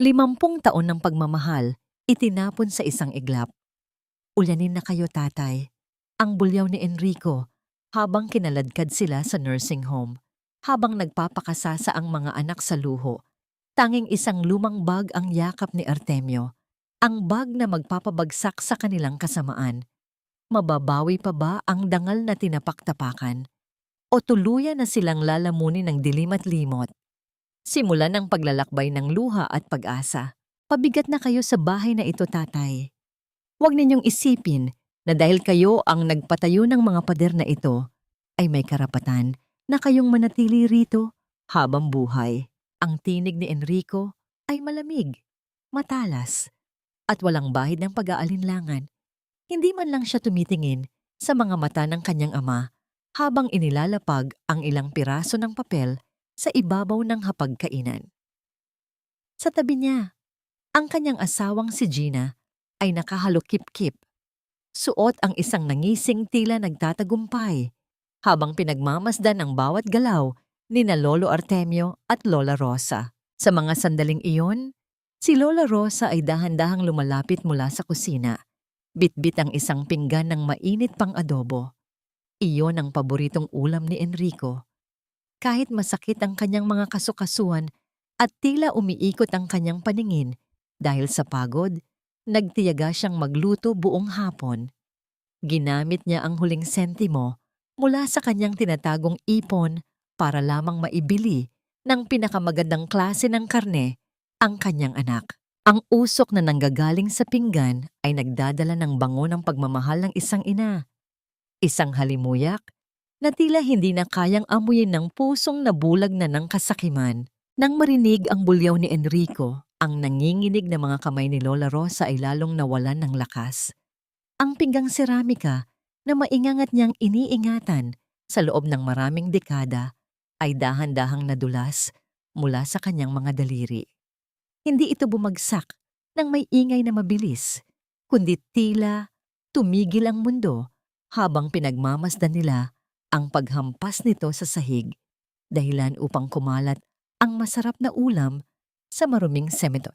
50 taon ng pagmamahal, itinapon sa isang iglap. Ulyanin na kayo, tatay. Ang bulyaw ni Enrico habang kinaladkad sila sa nursing home. Habang nagpapakasasa ang mga anak sa luho, tanging isang lumang bag ang yakap ni Artemio. Ang bag na magpapabagsak sa kanilang kasamaan. Mababawi pa ba ang dangal na tinapak-tapakan? O tuluyan na silang lalamunin ng dilim at limot? Simulan ang paglalakbay ng luha at pag-asa. Pabigat na kayo sa bahay na ito, tatay. Huwag ninyong isipin na dahil kayo ang nagpatayo ng mga pader na ito, ay may karapatan na kayong manatili rito habang buhay. Ang tinig ni Enrico ay malamig, matalas, at walang bahid ng pag-aalinlangan. Hindi man lang siya tumitingin sa mga mata ng kanyang ama habang inilalapag ang ilang piraso ng papel sa ibabaw ng hapagkainan. Sa tabi niya, ang kanyang asawang si Gina ay nakahalukip-kip. Suot ang isang nangising tila nagtatagumpay habang pinagmamasdan ang bawat galaw ni na Lolo Artemio at Lola Rosa. Sa mga sandaling iyon, si Lola Rosa ay dahan-dahang lumalapit mula sa kusina. Bitbit ang isang pinggan ng mainit pang adobo. Iyon ang paboritong ulam ni Enrico. Kahit masakit ang kanyang mga kasukasuan at tila umiikot ang kanyang paningin dahil sa pagod, nagtiyaga siyang magluto buong hapon. Ginamit niya ang huling sentimo mula sa kanyang tinatagong ipon para lamang maibili ng pinakamagandang klase ng karne ang kanyang anak. Ang usok na nanggagaling sa pinggan ay nagdadala ng bango ng pagmamahal ng isang ina. Isang halimuyak na tila hindi na kayang amuyin ng pusong nabulag na ng kasakiman. Nang marinig ang bulyaw ni Enrico, ang nanginginig na mga kamay ni Lola Rosa ay lalong nawalan ng lakas. Ang pinggang seramika na maingangat niyang iniingatan sa loob ng maraming dekada ay dahan-dahang nadulas mula sa kanyang mga daliri. Hindi ito bumagsak ng may ingay na mabilis, kundi tila tumigil ang mundo habang pinagmamasdan nila ang paghampas nito sa sahig, dahilan upang kumalat ang masarap na ulam sa maruming semeton.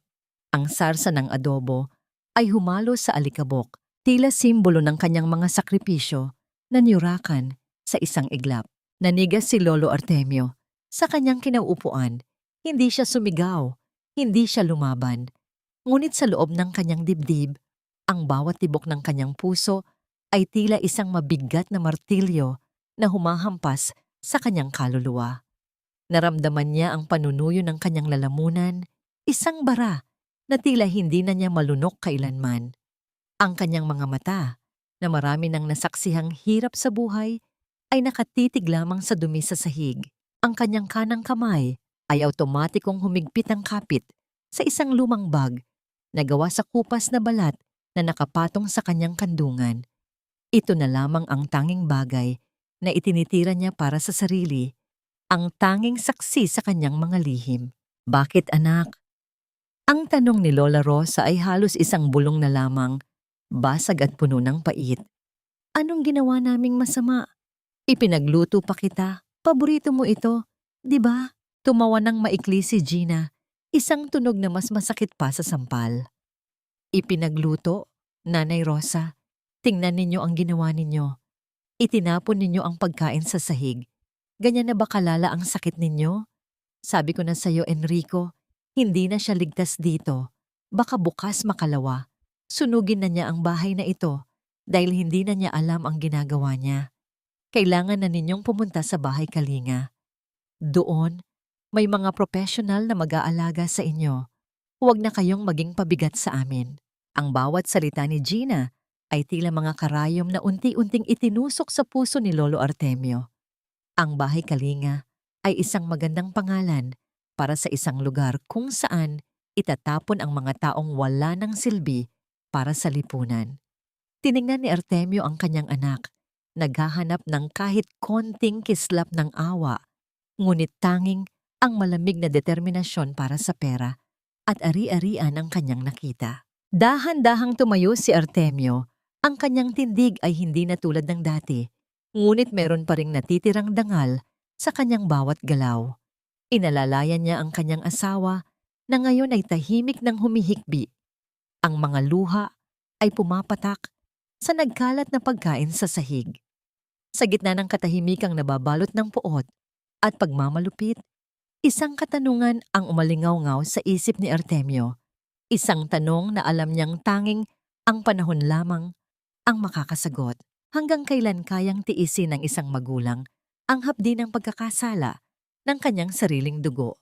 Ang sarsa ng adobo ay humalo sa alikabok, tila simbolo ng kanyang mga sakripisyo na niyurakan sa isang iglap. Nanigas si Lolo Artemio sa kanyang kinauupuan. Hindi siya sumigaw, hindi siya lumaban. Ngunit sa loob ng kanyang dibdib, ang bawat tibok ng kanyang puso ay tila isang mabigat na martilyo na humahampas sa kanyang kaluluwa. Naramdaman niya ang panunuyo ng kanyang lalamunan, isang bara na tila hindi na niya malunok kailanman. Ang kanyang mga mata, na marami nang nasaksihang hirap sa buhay, ay nakatitig lamang sa dumi sa sahig. Ang kanyang kanang kamay ay automatikong humigpit ang kapit sa isang lumang bag na gawa sa kupas na balat na nakapatong sa kanyang kandungan. Ito na lamang ang tanging bagay na itinitira niya para sa sarili, ang tanging saksi sa kanyang mga lihim. Bakit, anak? Ang tanong ni Lola Rosa ay halos isang bulong na lamang, basag at puno ng pait. Anong ginawa naming masama? Ipinagluto pa kita. Paborito mo ito, di ba? Tumawa ng maikli si Gina, isang tunog na mas masakit pa sa sampal. Ipinagluto, Nanay Rosa. Tingnan ninyo ang ginawa ninyo. Itinapon ninyo ang pagkain sa sahig. Ganyan na ba kalala ang sakit ninyo? Sabi ko na sa'yo, Enrico, hindi na siya ligtas dito. Baka bukas makalawa. Sunugin na niya ang bahay na ito dahil hindi na niya alam ang ginagawa niya. Kailangan na ninyong pumunta sa bahay Kalinga. Doon, may mga profesional na mag-aalaga sa inyo. Huwag na kayong maging pabigat sa amin. Ang bawat salita ni Gina ay tila mga karayom na unti-unting itinusok sa puso ni Lolo Artemio. Ang bahay Kalinga ay isang magandang pangalan para sa isang lugar kung saan itatapon ang mga taong wala ng silbi para sa lipunan. Tiningnan ni Artemio ang kanyang anak, naghahanap ng kahit konting kislap ng awa, ngunit tanging ang malamig na determinasyon para sa pera at ari-arian ang kanyang nakita. Dahan-dahang tumayo si Artemio. Ang kanyang tindig ay hindi na tulad ng dati, ngunit meron pa ring natitirang dangal sa kanyang bawat galaw. Inalalayan niya ang kanyang asawa na ngayon ay tahimik ng humihikbi. Ang mga luha ay pumapatak sa nagkalat na pagkain sa sahig. Sa gitna ng katahimikang nababalot ng puot at pagmamalupit, isang katanungan ang umalingaw-ngaw sa isip ni Artemio. Isang tanong na alam niyang tanging ang panahon lamang ang makakasagot. Hanggang kailan kayang tiisin ng isang magulang ang hapdi ng pagkakasala ng kanyang sariling dugo?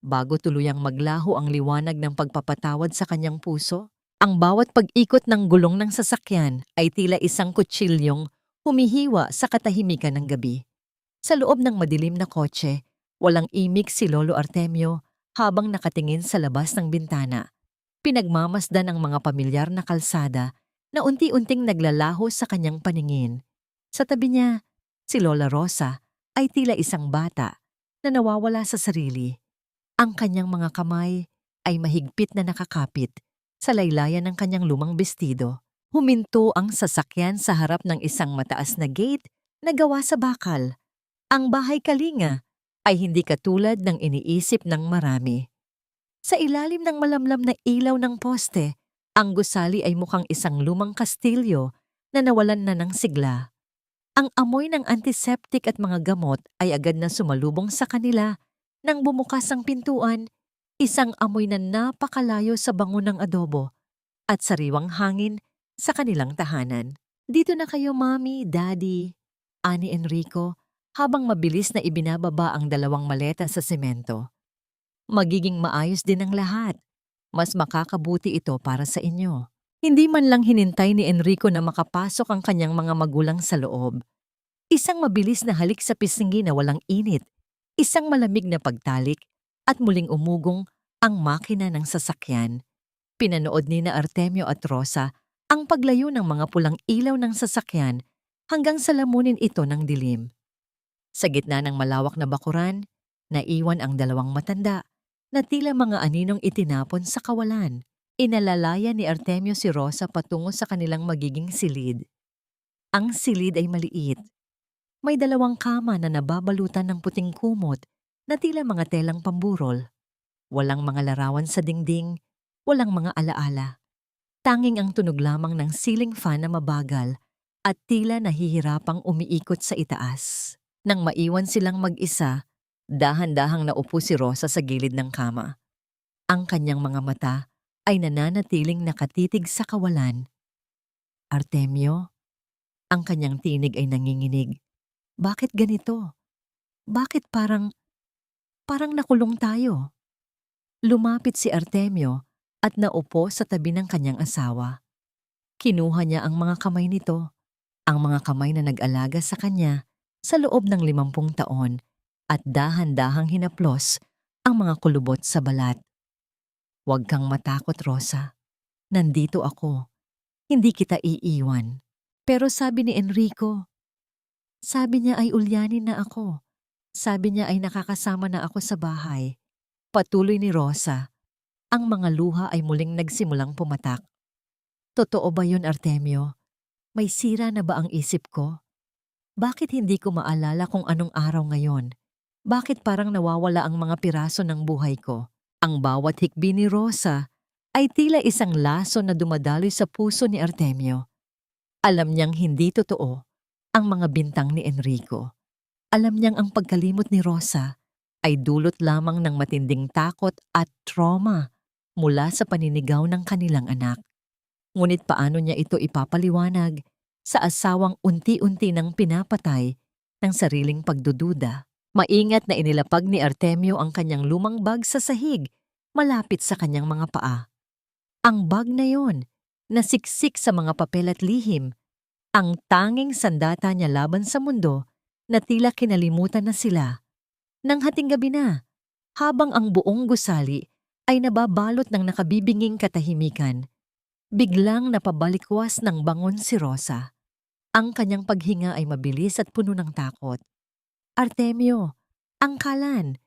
Bago tuluyang maglaho ang liwanag ng pagpapatawad sa kanyang puso, ang bawat pag-ikot ng gulong ng sasakyan ay tila isang kutsilyong humihiwa sa katahimikan ng gabi. Sa loob ng madilim na kotse, walang imik si Lolo Artemio habang nakatingin sa labas ng bintana. Pinagmamasdan ang mga pamilyar na kalsada na unti-unting naglalaho sa kanyang paningin. Sa tabi niya, si Lola Rosa ay tila isang bata na nawawala sa sarili. Ang kanyang mga kamay ay mahigpit na nakakapit sa laylayan ng kanyang lumang bestido. Huminto ang sasakyan sa harap ng isang mataas na gate na gawa sa bakal. Ang bahay kalinga ay hindi katulad ng iniisip ng marami. Sa ilalim ng malamlam na ilaw ng poste, ang gusali ay mukhang isang lumang kastilyo na nawalan na ng sigla. Ang amoy ng antiseptic at mga gamot ay agad na sumalubong sa kanila nang bumukas ang pintuan, isang amoy na napakalayo sa bango ng adobo at sariwang hangin sa kanilang tahanan. "Dito na kayo, Mommy, Daddy," ani Enrico habang mabilis na ibinababa ang 2 maleta sa semento. "Magiging maayos din ang lahat. Mas makakabuti ito para sa inyo." Hindi man lang hinintay ni Enrico na makapasok ang kanyang mga magulang sa loob. Isang mabilis na halik sa pisngi na walang init, isang malamig na pagtalik, at muling umugong ang makina ng sasakyan. Pinanood ni na Artemio at Rosa ang paglayo ng mga pulang ilaw ng sasakyan hanggang sa lamunin ito ng dilim. Sa gitna ng malawak na bakuran, naiwan ang 2 matanda na tila mga aninong itinapon sa kawalan. Inalalaya ni Artemio si Rosa patungo sa kanilang magiging silid. Ang silid ay maliit. May 2 kama na nababalutan ng puting kumot na tila mga telang pamburol. Walang mga larawan sa dingding, walang mga alaala. Tanging ang tunog lamang ng ceiling fan na mabagal at tila nahihirapang umiikot sa itaas. Nang maiwan silang mag-isa, dahan-dahang naupo si Rosa sa gilid ng kama. Ang kanyang mga mata ay nananatiling nakatitig sa kawalan. "Artemio?" Ang kanyang tinig ay nanginginig. "Bakit ganito? Bakit parang nakulong tayo?" Lumapit si Artemio at naupo sa tabi ng kanyang asawa. Kinuha niya ang mga kamay nito, ang mga kamay na nag-alaga sa kanya sa loob ng 50 taon, at dahan-dahang hinaplos ang mga kulubot sa balat. "Huwag kang matakot, Rosa. Nandito ako. Hindi kita iiwan." Pero sabi ni Enrico, sabi niya ay ulyanin na ako. Sabi niya ay nakakasama na ako sa bahay. Patuloy ni Rosa. Ang mga luha ay muling nagsimulang pumatak. "Totoo ba yun, Artemio? May sira na ba ang isip ko? Bakit hindi ko maalala kung anong araw ngayon? Bakit parang nawawala ang mga piraso ng buhay ko?" Ang bawat hikbi ni Rosa ay tila isang laso na dumadaloy sa puso ni Artemio. Alam niyang hindi totoo ang mga bintang ni Enrico. Alam niyang ang pagkalimot ni Rosa ay dulot lamang ng matinding takot at trauma mula sa paninigaw ng kanilang anak. Ngunit paano niya ito ipapaliwanag sa asawang unti-unti nang pinapatay ng sariling pagdududa? Maingat na inilapag ni Artemio ang kanyang lumang bag sa sahig malapit sa kanyang mga paa. Ang bag na yon, nasiksik sa mga papel at lihim, ang tanging sandata niya laban sa mundo na tila kinalimutan na sila. Nang hating gabi na, habang ang buong gusali ay nababalot ng nakabibinging katahimikan, biglang napabalikwas ng bangon si Rosa. Ang kanyang paghinga ay mabilis at puno ng takot. "Artemio, angkalan!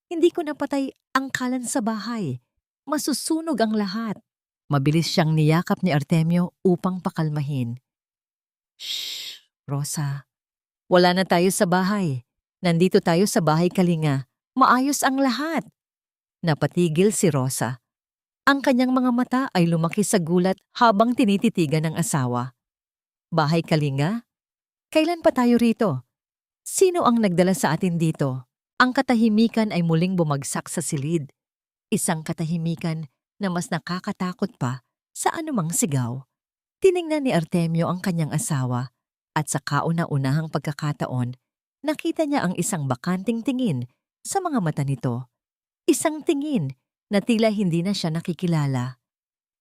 Hindi ko napatay ang kalan sa bahay. Masusunog ang lahat." Mabilis siyang niyakap ni Artemio upang pakalmahin. "Shh, Rosa. Wala na tayo sa bahay. Nandito tayo sa bahay kalinga. Maayos ang lahat." Napatigil si Rosa. Ang kanyang mga mata ay lumaki sa gulat habang tinititigan ng asawa. Bahay Kalinga? Kailan pa tayo rito? Sino ang nagdala sa atin dito? Ang katahimikan ay muling bumagsak sa silid. Isang katahimikan na mas nakakatakot pa sa anumang sigaw. Tiningnan ni Artemio ang kanyang asawa at sa kauna-unahang pagkakataon, nakita niya ang isang bakanting tingin sa mga mata nito. Isang tingin na tila hindi na siya nakikilala.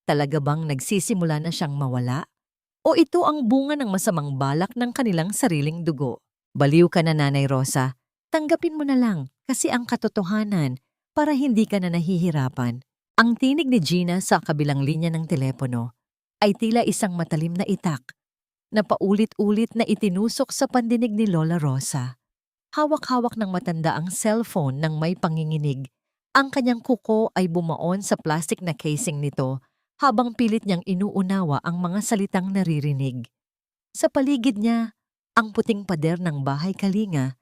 Talaga bang nagsisimula na siyang mawala? O ito ang bunga ng masamang balak ng kanilang sariling dugo? Baliw ka na, Nanay Rosa. Tanggapin mo na lang kasi ang katotohanan para hindi ka na nahihirapan. Ang tinig ni Gina sa kabilang linya ng telepono ay tila isang matalim na itak na paulit-ulit na itinusok sa pandinig ni Lola Rosa. Hawak-hawak ng matanda ang cellphone ng may panginginig. Ang kanyang kuko ay bumaon sa plastic na casing nito habang pilit niyang inuunawa ang mga salitang naririnig. Sa paligid niya, ang puting pader ng bahay Kalinga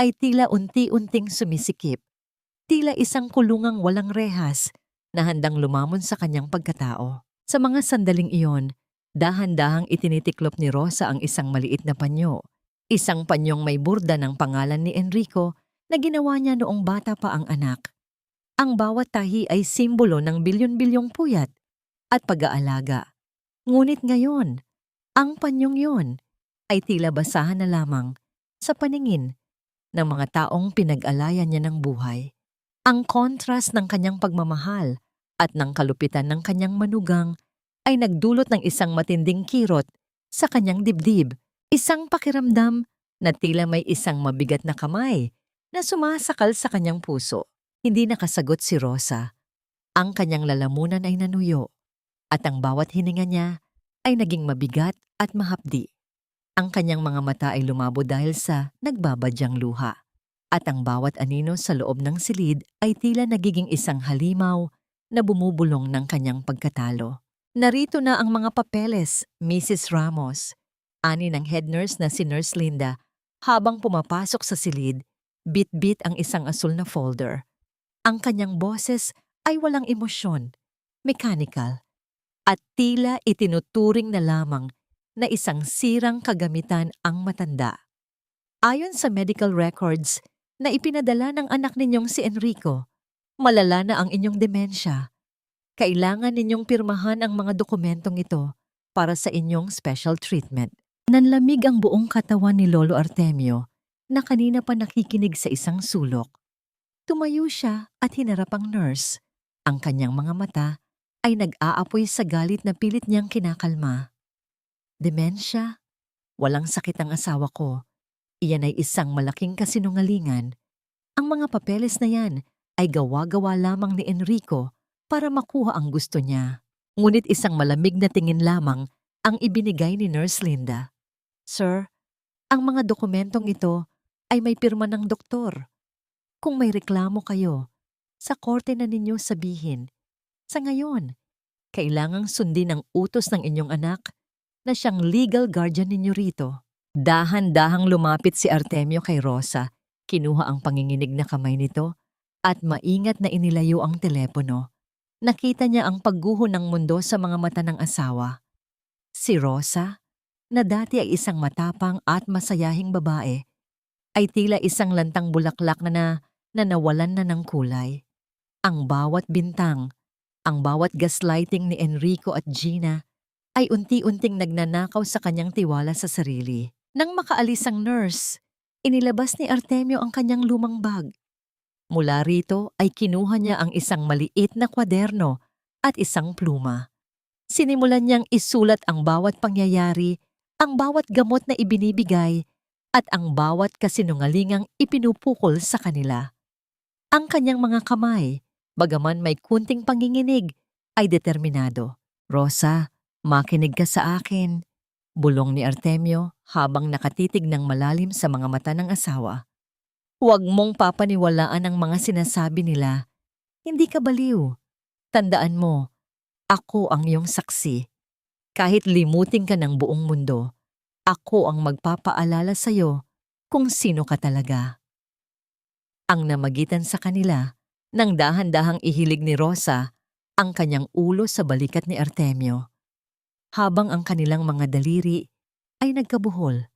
ay tila unti-unting sumisikip. Tila isang kulungang walang rehas na handang lumamon sa kanyang pagkatao. Sa mga sandaling iyon, dahan-dahang itinitiklop ni Rosa ang isang maliit na panyo. Isang panyong may burda ng pangalan ni Enrico na ginawa niya noong bata pa ang anak. Ang bawat tahi ay simbolo ng bilyon-bilyong puyat at pag-aalaga. Ngunit ngayon, ang panyong yon ay tila basahan na lamang sa paningin ng mga taong pinag-alayan niya ng buhay. Ang kontrast ng kanyang pagmamahal at ng kalupitan ng kanyang manugang ay nagdulot ng isang matinding kirot sa kanyang dibdib. Isang pakiramdam na tila may isang mabigat na kamay na sumasakal sa kanyang puso. Hindi nakasagot si Rosa. Ang kanyang lalamunan ay nanuyo at ang bawat hininga niya ay naging mabigat at mahapdi. Ang kanyang mga mata ay lumabo dahil sa nagbabadyang luha. At ang bawat anino sa loob ng silid ay tila nagiging isang halimaw na bumubulong ng kanyang pagkatalo. Narito na ang mga papeles, Mrs. Ramos. Ani ng head nurse na si Nurse Linda habang pumapasok sa silid, bit-bit ang isang asul na folder. Ang kanyang boses ay walang emosyon, mechanical, at tila itinuturing na lamang na isang sirang kagamitan ang matanda. Ayon sa medical records na ipinadala ng anak ninyong si Enrico, malala na ang inyong demensya. Kailangan ninyong pirmahan ang mga dokumentong ito para sa inyong special treatment. Nanlamig ang buong katawan ni Lolo Artemio na kanina pa nakikinig sa isang sulok. Tumayo siya at hinarap ang nurse. Ang kanyang mga mata ay nag-aapoy sa galit na pilit niyang kinakalma. Demensya? Walang sakit ang asawa ko. Iyan ay isang malaking kasinungalingan. Ang mga papeles na yan ay gawa-gawa lamang ni Enrico para makuha ang gusto niya. Ngunit isang malamig na tingin lamang ang ibinigay ni Nurse Linda. Sir, ang mga dokumentong ito ay may pirma ng doktor. Kung may reklamo kayo, sa korte na ninyo sabihin. Sa ngayon, kailangang sundin ang utos ng inyong anak na siyang legal guardian ninyo rito. Dahan-dahang lumapit si Artemio kay Rosa, kinuha ang panginginig na kamay nito at maingat na inilayo ang telepono. Nakita niya ang pagguho ng mundo sa mga mata ng asawa. Si Rosa, na dati ay isang matapang at masayahing babae, ay tila isang lantang bulaklak na nawalan na ng kulay. Ang bawat bintang, ang bawat gaslighting ni Enrico at Gina ay unti-unting nagnanakaw sa kanyang tiwala sa sarili. Nang makaalis ang nurse, inilabas ni Artemio ang kanyang lumang bag. Mula rito ay kinuha niya ang isang maliit na kwaderno at isang pluma. Sinimulan niyang isulat ang bawat pangyayari, ang bawat gamot na ibinibigay, at ang bawat kasinungalingang ipinupukol sa kanila. Ang kanyang mga kamay, bagaman may kunting panginginig, ay determinado. Rosa, makinig ka sa akin, bulong ni Artemio habang nakatitig ng malalim sa mga mata ng asawa. Huwag mong papaniwalaan ang mga sinasabi nila. Hindi ka baliw. Tandaan mo, ako ang iyong saksi. Kahit limutin ka ng buong mundo, ako ang magpapaalala sa iyo kung sino ka talaga. Ang namagitan sa kanila Nang dahan-dahang ihilig ni Rosa ang kanyang ulo sa balikat ni Artemio, habang ang kanilang mga daliri ay nagkabuhol,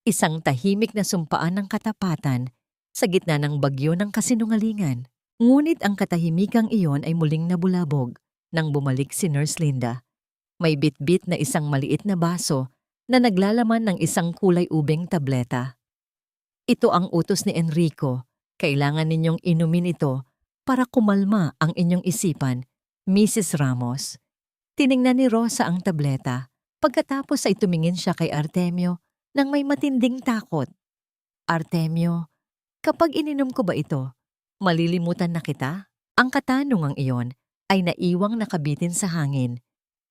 isang tahimik na sumpaan ng katapatan sa gitna ng bagyo ng kasinungalingan. Ngunit ang katahimikang iyon ay muling nabulabog nang bumalik si Nurse Linda. May bitbit na isang maliit na baso na naglalaman ng isang kulay ubing tableta. Ito ang utos ni Enrico. Kailangan ninyong inumin ito para kumalma ang inyong isipan, Mrs. Ramos. Tiningnan ni Rosa ang tableta. Pagkatapos ay tumingin siya kay Artemio nang may matinding takot. Artemio, kapag ininom ko ba ito, malilimutan na kita? Ang katanungang iyon ay naiwang nakabitin sa hangin,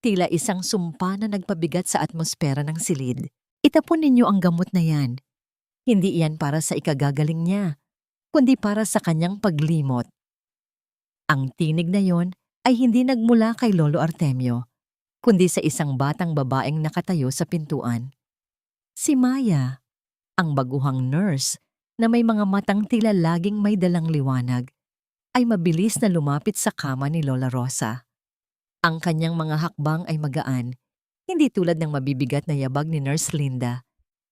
tila isang sumpa na nagpabigat sa atmosfera ng silid. Itapon ninyo ang gamot na yan. Hindi iyan para sa ikagagaling niya, kundi para sa kanyang paglimot. Ang tinig na yon ay hindi nagmula kay Lolo Artemio, kundi sa isang batang babaeng nakatayo sa pintuan. Si Maya, ang baguhang nurse na may mga matang tila laging may dalang liwanag, ay mabilis na lumapit sa kama ni Lola Rosa. Ang kanyang mga hakbang ay magaan, hindi tulad ng mabibigat na yabag ni Nurse Linda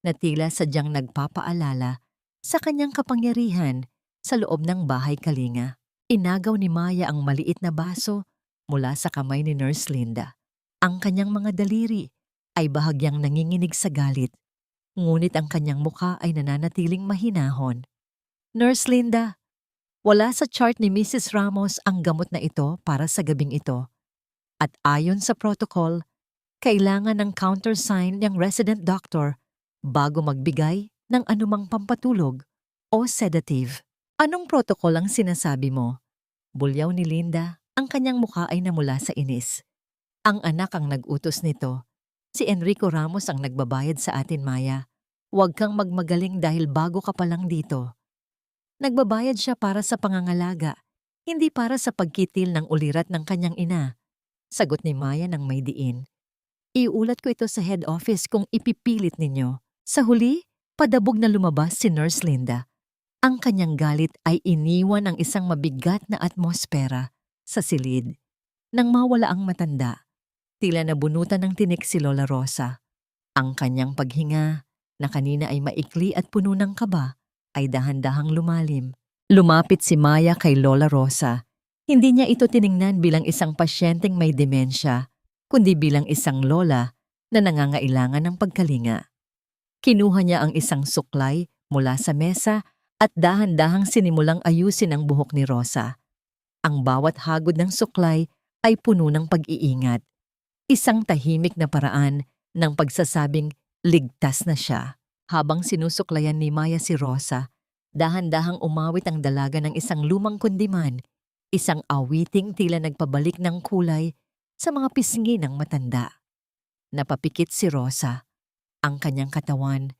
na tila sadyang nagpapaalala sa kanyang kapangyarihan sa loob ng bahay kalinga. Inagaw ni Maya ang maliit na baso mula sa kamay ni Nurse Linda. Ang kanyang mga daliri ay bahagyang nanginginig sa galit, ngunit ang kanyang mukha ay nananatiling mahinahon. Nurse Linda, wala sa chart ni Mrs. Ramos ang gamot na ito para sa gabing ito. At ayon sa protocol, kailangan ng countersign ng resident doctor bago magbigay ng anumang pampatulog o sedative. Anong protocol ang sinasabi mo? Bulyaw ni Linda, ang kanyang mukha ay namula sa inis. Ang anak ang nag-utos nito. Si Enrico Ramos ang nagbabayad sa atin, Maya. Huwag kang magmagaling dahil bago ka pa lang dito. Nagbabayad siya para sa pangangalaga, hindi para sa pagkitil ng ulirat ng kanyang ina. Sagot ni Maya ng may diin. Iulat ko ito sa head office kung ipipilit ninyo. Sa huli, padabog na lumabas si Nurse Linda. Ang kanyang galit ay iniwan ng isang mabigat na atmosfera sa silid. Nang mawala ang matanda, tila nabunutan ng tinik si Lola Rosa. Ang kanyang paghinga, na kanina ay maikli at puno ng kaba, ay dahan-dahang lumalim. Lumapit si Maya kay Lola Rosa. Hindi niya ito tiningnan bilang isang pasyenteng may demensya, kundi bilang isang lola na nangangailangan ng pagkalinga. Kinuha niya ang isang suklay mula sa mesa at dahan-dahang sinimulang ayusin ang buhok ni Rosa. Ang bawat hagod ng suklay ay puno ng pag-iingat. Isang tahimik na paraan ng pagsasabing ligtas na siya. Habang sinusuklayan ni Maya si Rosa, dahan-dahang umawit ang dalaga ng isang lumang kundiman, isang awiting tila nagpabalik ng kulay sa mga pisngi ng matanda. Napapikit si Rosa. Ang kanyang katawan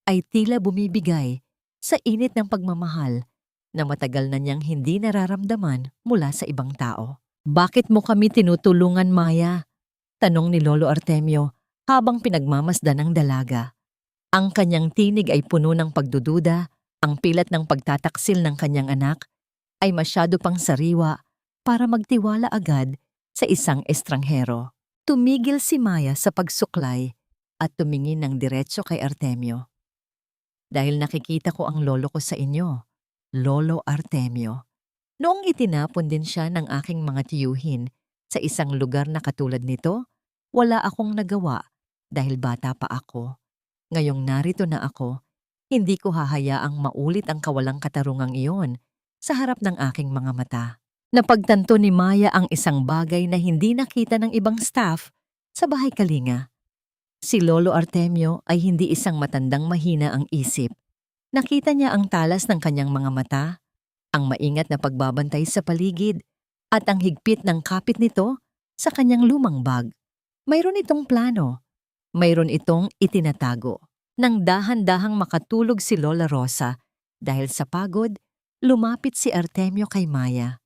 ay tila bumibigay sa init ng pagmamahal na matagal na niyang hindi nararamdaman mula sa ibang tao. Bakit mo kami tinutulungan, Maya? Tanong ni Lolo Artemio habang pinagmamasdan ang dalaga. Ang kanyang tinig ay puno ng pagdududa, ang pilat ng pagtataksil ng kanyang anak ay masyado pang sariwa para magtiwala agad sa isang estranghero. Tumigil si Maya sa pagsuklay at tumingin ng diretso kay Artemio. Dahil nakikita ko ang lolo ko sa inyo, Lolo Artemio. Noong itinapon din siya ng aking mga tiyuhin sa isang lugar na katulad nito, wala akong nagawa dahil bata pa ako. Ngayong narito na ako, hindi ko hahayaang maulit ang kawalang katarungang iyon sa harap ng aking mga mata. Napagtanto ni Maya ang isang bagay na hindi nakita ng ibang staff sa bahay kalinga. Si Lolo Artemio ay hindi isang matandang mahina ang isip. Nakita niya ang talas ng kanyang mga mata, ang maingat na pagbabantay sa paligid, at ang higpit ng kapit nito sa kanyang lumang bag. Mayroon itong plano. Mayroon itong itinatago. Nang dahan-dahang makatulog si Lola Rosa, dahil sa pagod, lumapit si Artemio kay Maya.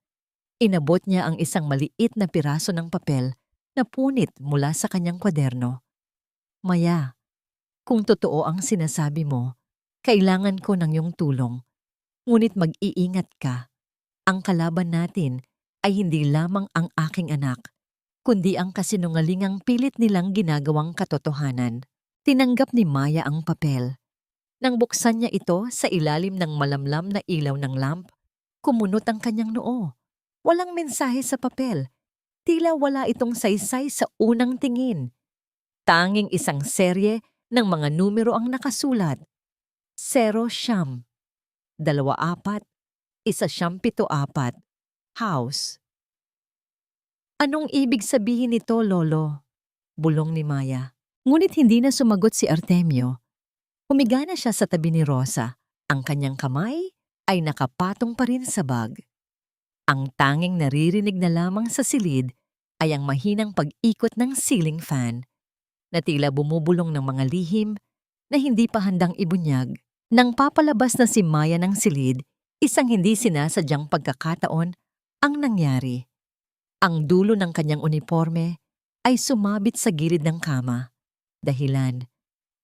Inabot niya ang isang maliit na piraso ng papel na punit mula sa kanyang kwaderno. Maya, kung totoo ang sinasabi mo, kailangan ko ng iyong tulong. Ngunit mag-iingat ka. Ang kalaban natin ay hindi lamang ang aking anak, kundi ang kasinungalingang pilit nilang ginagawang katotohanan. Tinanggap ni Maya ang papel. Nang buksan niya ito sa ilalim ng malamlam na ilaw ng lamp, kumunot ang kanyang noo. Walang mensahe sa papel. Tila wala itong saysay sa unang tingin. Tanging isang serye ng mga numero ang nakasulat. 0 siyam, 24, 1 siyam 74, house. Anong ibig sabihin nito, Lolo? Bulong ni Maya. Ngunit hindi na sumagot si Artemio. Humiga na siya sa tabi ni Rosa. Ang kanyang kamay ay nakapatong pa rin sa bag. Ang tanging naririnig na lamang sa silid ay ang mahinang pag-ikot ng ceiling fan na tila bumubulong ng mga lihim na hindi pa handang ibunyag. Nang papalabas na si Maya ng silid, isang hindi sinasadyang pagkakataon ang nangyari. Ang dulo ng kanyang uniforme ay sumabit sa gilid ng kama. Dahilan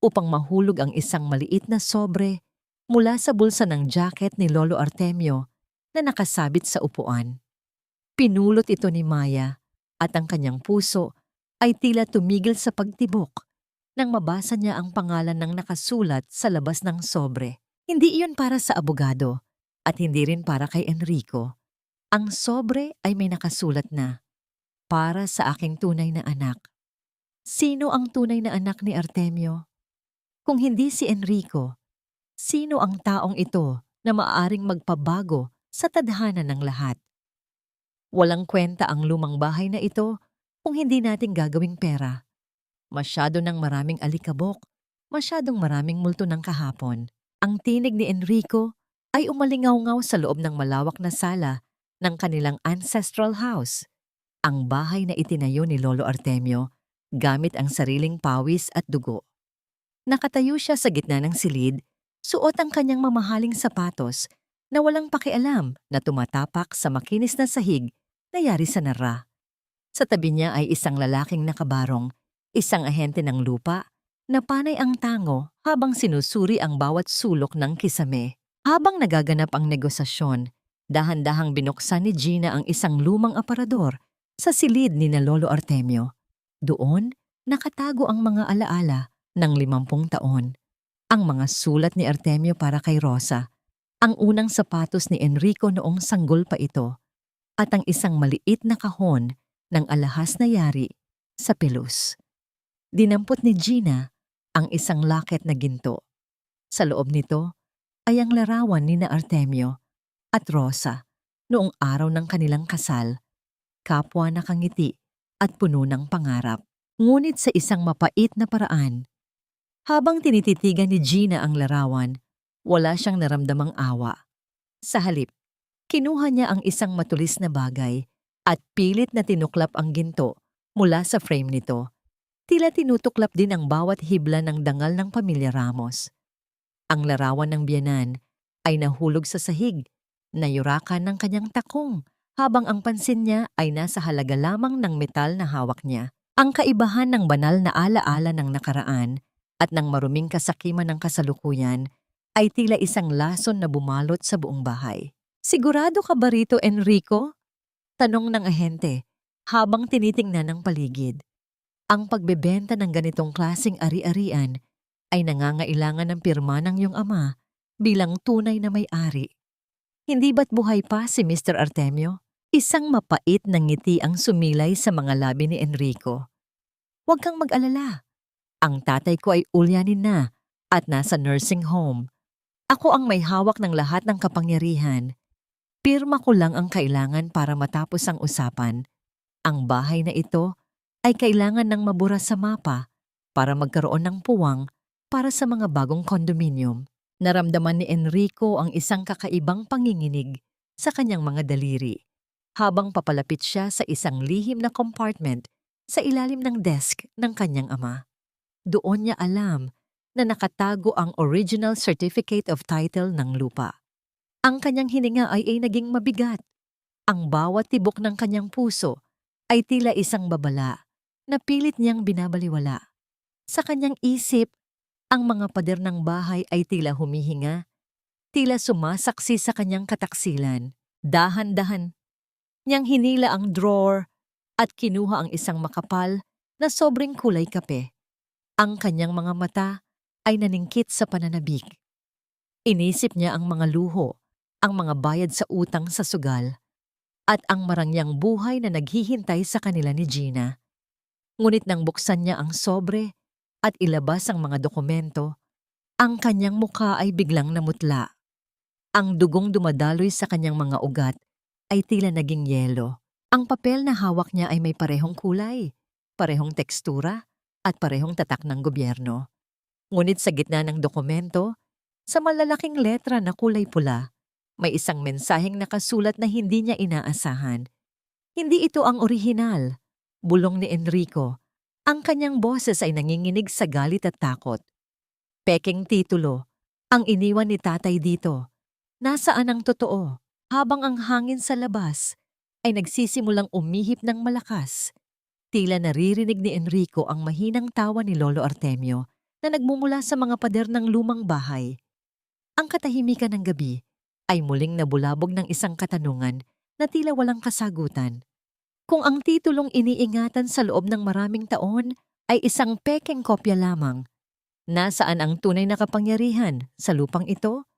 upang mahulog ang isang maliit na sobre mula sa bulsa ng jacket ni Lolo Artemio na nakasabit sa upuan. Pinulot ito ni Maya at ang kanyang puso ay tila tumigil sa pagtibok nang mabasa niya ang pangalan ng nakasulat sa labas ng sobre. Hindi iyon para sa abogado at hindi rin para kay Enrico. Ang sobre ay may nakasulat na, para sa aking tunay na anak. Sino ang tunay na anak ni Artemio? Kung hindi si Enrico, sino ang taong ito na maaaring magpabago sa tadhana ng lahat? Walang kwenta ang lumang bahay na ito kung hindi natin gagawing pera. Masyado ng maraming alikabok, masyadong maraming multo ng kahapon. Ang tinig ni Enrico ay umalingaw-ngaw sa loob ng malawak na sala ng kanilang ancestral house, ang bahay na itinayo ni Lolo Artemio gamit ang sariling pawis at dugo. Nakatayo siya sa gitna ng silid, suot ang kanyang mamahaling sapatos na walang pakialam na tumatapak sa makinis na sahig na yari sa nara. Sa tabi niya ay isang lalaking nakabarong, isang ahente ng lupa, na panay ang tango habang sinusuri ang bawat sulok ng kisame. Habang nagaganap ang negosasyon, dahan-dahang binuksan ni Gina ang isang lumang aparador sa silid ni na Lolo Artemio. Doon, nakatago ang mga alaala ng 50 taon. Ang mga sulat ni Artemio para kay Rosa, ang unang sapatos ni Enrico noong sanggol pa ito, at ang isang maliit na kahon ng alahas na yari sa pelus. Dinampot ni Gina ang isang locket na ginto. Sa loob nito ay ang larawan ni na Artemio at Rosa noong araw ng kanilang kasal, kapwa nakangiti at puno ng pangarap. Ngunit sa isang mapait na paraan, habang tinititigan ni Gina ang larawan, wala siyang naramdamang awa. Sa halip, kinuha niya ang isang matulis na bagay at pilit na tinuklap ang ginto mula sa frame nito. Tila tinutuklap din ang bawat hibla ng dangal ng pamilya Ramos. Ang larawan ng biyenan ay nahulog sa sahig, nayurakan ng kanyang takong, habang ang pansin niya ay nasa halaga lamang ng metal na hawak niya. Ang kaibahan ng banal na alaala ng nakaraan at ng maruming kasakiman ng kasalukuyan ay tila isang lason na bumalot sa buong bahay. Sigurado ka ba rito, Enrico? Tanong ng ahente habang tinitingnan ang paligid. Ang pagbebenta ng ganitong klaseng ari-arian ay nangangailangan ng pirma ng iyong ama bilang tunay na may-ari. Hindi ba't buhay pa si Mr. Artemio? Isang mapait na ngiti ang sumilay sa mga labi ni Enrico. Huwag kang mag-alala. Ang tatay ko ay ulyanin na at nasa nursing home. Ako ang may hawak ng lahat ng kapangyarihan. Pirma ko lang ang kailangan para matapos ang usapan. Ang bahay na ito ay kailangan ng mabura sa mapa para magkaroon ng puwang para sa mga bagong kondominium. Naramdaman ni Enrico ang isang kakaibang panginginig sa kanyang mga daliri habang papalapit siya sa isang lihim na compartment sa ilalim ng desk ng kanyang ama. Doon niya alam na nakatago ang original certificate of title ng lupa. Ang kanyang hininga ay naging mabigat. Ang bawat tibok ng kanyang puso ay tila isang babala na pilit niyang binabaliwala. Sa kanyang isip, ang mga pader ng bahay ay tila humihinga, tila sumasaksi sa kanyang kataksilan. Dahan-dahan niyang hinila ang drawer at kinuha ang isang makapal na sobrang kulay kape. Ang kanyang mga mata ay naningkit sa pananabik. Inisip niya ang mga luho, ang mga bayad sa utang sa sugal, at ang marangyang buhay na naghihintay sa kanila ni Gina. Ngunit nang buksan niya ang sobre at ilabas ang mga dokumento, ang kanyang mukha ay biglang namutla. Ang dugong dumadaloy sa kanyang mga ugat ay tila naging yelo. Ang papel na hawak niya ay may parehong kulay, parehong tekstura, at parehong tatak ng gobyerno. Ngunit sa gitna ng dokumento, sa malalaking letra na kulay pula, may isang mensaheng nakasulat na hindi niya inaasahan. Hindi ito ang orihinal, bulong ni Enrico. Ang kanyang boses ay nanginginig sa galit at takot. Peking titulo, ang iniwan ni tatay dito. Nasaan ang totoo? Habang ang hangin sa labas ay nagsisimulang umihip ng malakas, tila naririnig ni Enrico ang mahinang tawa ni Lolo Artemio na nagmumula sa mga pader ng lumang bahay. Ang katahimikan ng gabi ay muling nabulabog ng isang katanungan na tila walang kasagutan. Kung ang titulong iniingatan sa loob ng maraming taon ay isang pekeng kopya lamang, nasaan ang tunay na kapangyarihan sa lupang ito?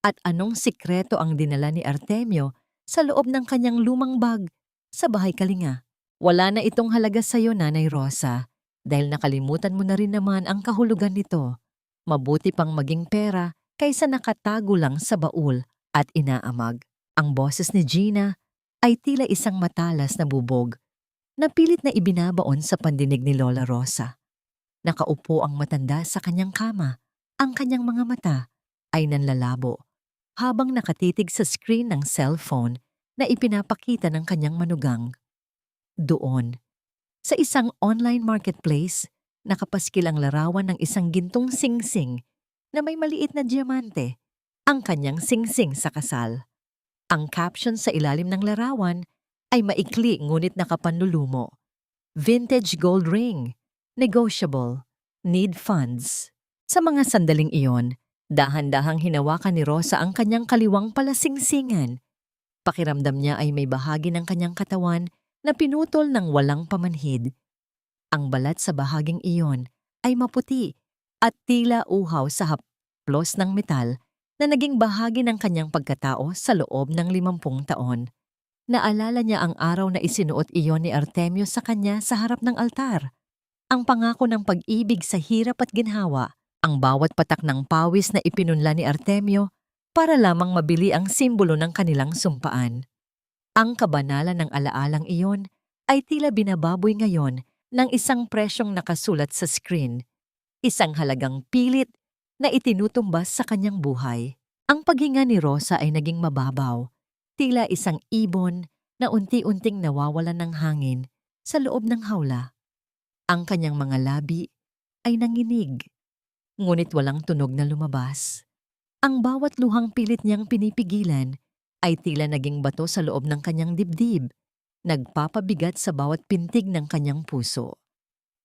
At anong sikreto ang dinala ni Artemio sa loob ng kanyang lumang bag sa bahay Kalinga? Wala na itong halaga sa iyo, Nanay Rosa, dahil nakalimutan mo na rin naman ang kahulugan nito. Mabuti pang maging pera kaysa nakatago lang sa baul at inaamag. Ang boses ni Gina ay tila isang matalas na bubog na pilit na ibinabaon sa pandinig ni Lola Rosa. Nakaupo ang matanda sa kanyang kama. Ang kanyang mga mata ay nanlalabo habang nakatitig sa screen ng cellphone na ipinapakita ng kanyang manugang. Doon, sa isang online marketplace, nakapaskil ang larawan ng isang gintong singsing na may maliit na diamante, ang kanyang singsing sa kasal. Ang caption sa ilalim ng larawan ay maikli ngunit nakapanlulumo. Vintage gold ring, negotiable, need funds. Sa mga sandaling iyon, dahan-dahang hinawakan ni Rosa ang kanyang kaliwang palasingsingan. Pakiramdam niya ay may bahagi ng kanyang katawan na pinutol ng walang pamanhid. Ang balat sa bahaging iyon ay maputi at tila uhaw sa haplos ng metal na naging bahagi ng kanyang pagkatao sa loob ng 50 taon. Naalala niya ang araw na isinuot iyon ni Artemio sa kanya sa harap ng altar. Ang pangako ng pag-ibig sa hirap at ginhawa, ang bawat patak ng pawis na ipinunla ni Artemio para lamang mabili ang simbolo ng kanilang sumpaan. Ang kabanalan ng alaalang iyon ay tila binababoy ngayon ng isang presyong nakasulat sa screen, isang halagang pilit na itinutumbas sa kanyang buhay. Ang paghinga ni Rosa ay naging mababaw, tila isang ibon na unti-unting nawawalan ng hangin sa loob ng hawla. Ang kanyang mga labi ay nanginig, ngunit walang tunog na lumabas. Ang bawat luhang pilit niyang pinipigilan ay tila naging bato sa loob ng kanyang dibdib, nagpapabigat sa bawat pintig ng kanyang puso.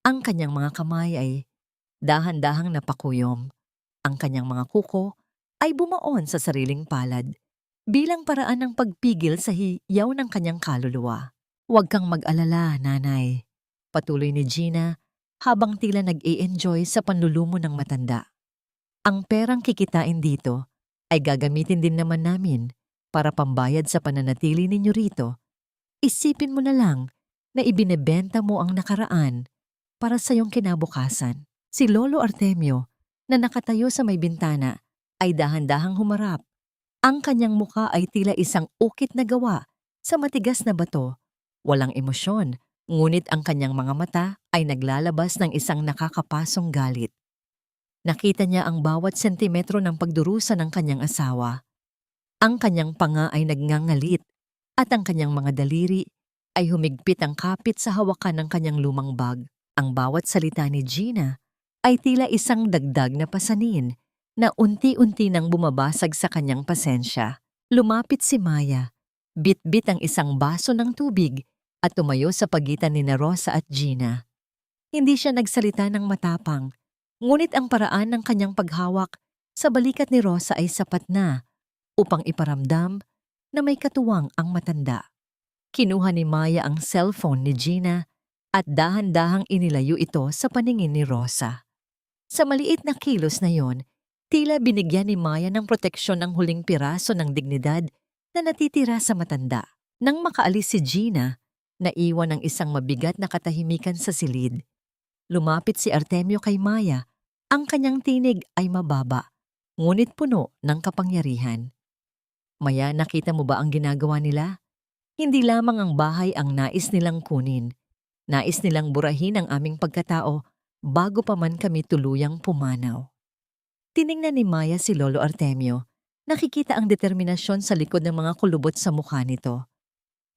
Ang kanyang mga kamay ay dahan-dahang napakuyom. Ang kanyang mga kuko ay bumaon sa sariling palad, bilang paraan ng pagpigil sa hiyaw ng kanyang kaluluwa. "Huwag kang mag-alala, nanay," patuloy ni Gina habang tila nag-i-enjoy sa panlulumo ng matanda. "Ang perang kikitain dito ay gagamitin din naman namin para pambayad sa pananatili ninyo rito. Isipin mo na lang na ibinebenta mo ang nakaraan para sa iyong kinabukasan." Si Lolo Artemio, na nakatayo sa may bintana, ay dahan-dahang humarap. Ang kanyang mukha ay tila isang ukit na gawa sa matigas na bato. Walang emosyon, ngunit ang kanyang mga mata ay naglalabas ng isang nakakapasong galit. Nakita niya ang bawat sentimetro ng pagdurusa ng kanyang asawa. Ang kanyang panga ay nagngangalit at ang kanyang mga daliri ay humigpit ang kapit sa hawakan ng kanyang lumang bag. Ang bawat salita ni Gina ay tila isang dagdag na pasanin na unti-unti nang bumabasag sa kanyang pasensya. Lumapit si Maya, bit-bit ang isang baso ng tubig at tumayo sa pagitan ni Rosa at Gina. Hindi siya nagsalita ng matapang, ngunit ang paraan ng kanyang paghawak sa balikat ni Rosa ay sapat na upang iparamdam na may katuwang ang matanda. Kinuha ni Maya ang cellphone ni Gina at dahan-dahang inilayo ito sa paningin ni Rosa. Sa maliit na kilos na yon, tila binigyan ni Maya ng proteksyon ang huling piraso ng dignidad na natitira sa matanda. Nang makaalis si Gina, naiwan ang isang mabigat na katahimikan sa silid. Lumapit si Artemio kay Maya. Ang kanyang tinig ay mababa, ngunit puno ng kapangyarihan. Maya, nakita mo ba ang ginagawa nila? Hindi lamang ang bahay ang nais nilang kunin. Nais nilang burahin ang aming pagkatao bago pa man kami tuluyang pumanaw. Tiningnan ni Maya si Lolo Artemio. Nakikita ang determinasyon sa likod ng mga kulubot sa mukha nito.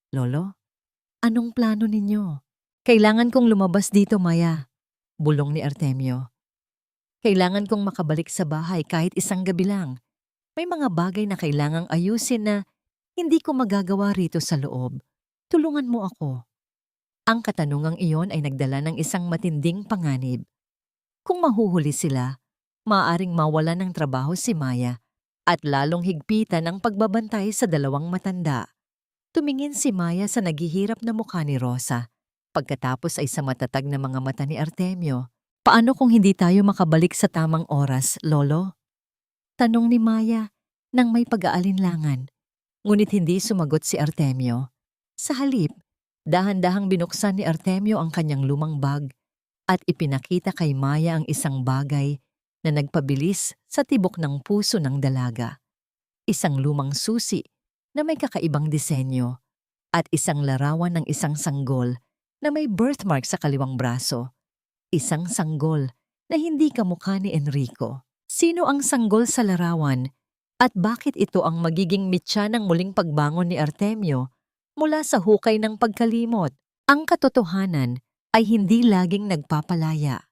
Lolo, anong plano ninyo? Kailangan kong lumabas dito, Maya, bulong ni Artemio. Kailangan kong makabalik sa bahay kahit isang gabi lang. May mga bagay na kailangang ayusin na hindi ko magagawa rito sa loob. Tulungan mo ako. Ang katanungang iyon ay nagdala ng isang matinding panganib. Kung mahuhuli sila, maaaring mawalan ng trabaho si Maya at lalong higpitan ang pagbabantay sa dalawang matanda. Tumingin si Maya sa naghihirap na mukha ni Rosa. Pagkatapos ay sa matatag na mga mata ni Artemio. Paano kung hindi tayo makabalik sa tamang oras, Lolo? Tanong ni Maya nang may pag-aalinlangan. Ngunit hindi sumagot si Artemio. Sa halip, dahan-dahang binuksan ni Artemio ang kanyang lumang bag at ipinakita kay Maya ang isang bagay na nagpabilis sa tibok ng puso ng dalaga. Isang lumang susi na may kakaibang disenyo at isang larawan ng isang sanggol na may birthmark sa kaliwang braso. Isang sanggol na hindi kamukha ni Enrico. Sino ang sanggol sa larawan at bakit ito ang magiging mitya ng muling pagbangon ni Artemio mula sa hukay ng pagkalimot? Ang katotohanan ay hindi laging nagpapalaya.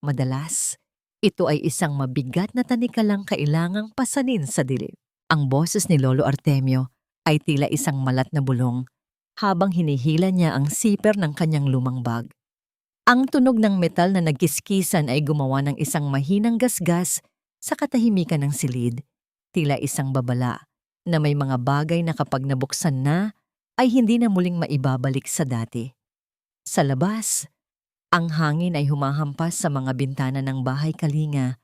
Madalas, ito ay isang mabigat na tanikalang kailangang pasanin sa dilim. Ang boses ni Lolo Artemio ay tila isang malat na bulong habang hinihila niya ang siper ng kanyang lumang bag. Ang tunog ng metal na nagkiskisan ay gumawa ng isang mahinang gasgas sa katahimikan ng silid, tila isang babala na may mga bagay na kapag nabuksan na ay hindi na muling maibabalik sa dati. Sa labas, ang hangin ay humahampas sa mga bintana ng bahay kalinga,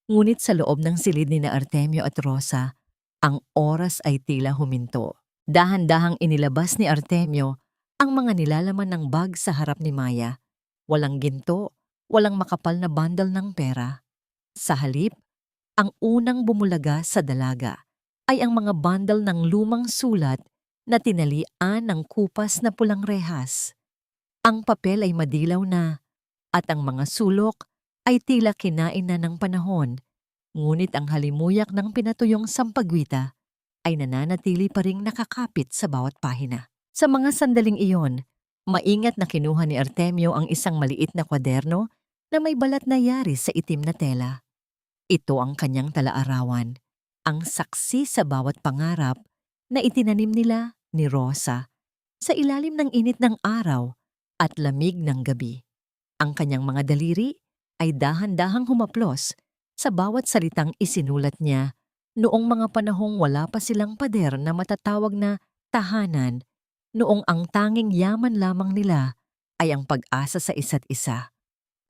ngunit sa loob ng silid ni na Artemio at Rosa, ang oras ay tila huminto. Dahan-dahang inilabas ni Artemio ang mga nilalaman ng bag sa harap ni Maya. Walang ginto, walang makapal na bundle ng pera. Sa halip, ang unang bumulaga sa dalaga ay ang mga bundle ng lumang sulat na tinalian ng kupas na pulang rehas. Ang papel ay madilaw na at ang mga sulok ay tila kinain na ng panahon, ngunit ang halimuyak ng pinatuyong sampagwita ay nananatili pa ring nakakapit sa bawat pahina. Sa mga sandaling iyon, maingat na kinuha ni Artemio ang isang maliit na kwaderno na may balat na yari sa itim na tela. Ito ang kanyang talaarawan, ang saksi sa bawat pangarap na itinanim nila ni Rosa sa ilalim ng init ng araw at lamig ng gabi. Ang kanyang mga daliri ay dahan-dahang humaplos sa bawat salitang isinulat niya noong mga panahong wala pa silang pader na matatawag na tahanan, noong ang tanging yaman lamang nila ay ang pag-asa sa isa't isa.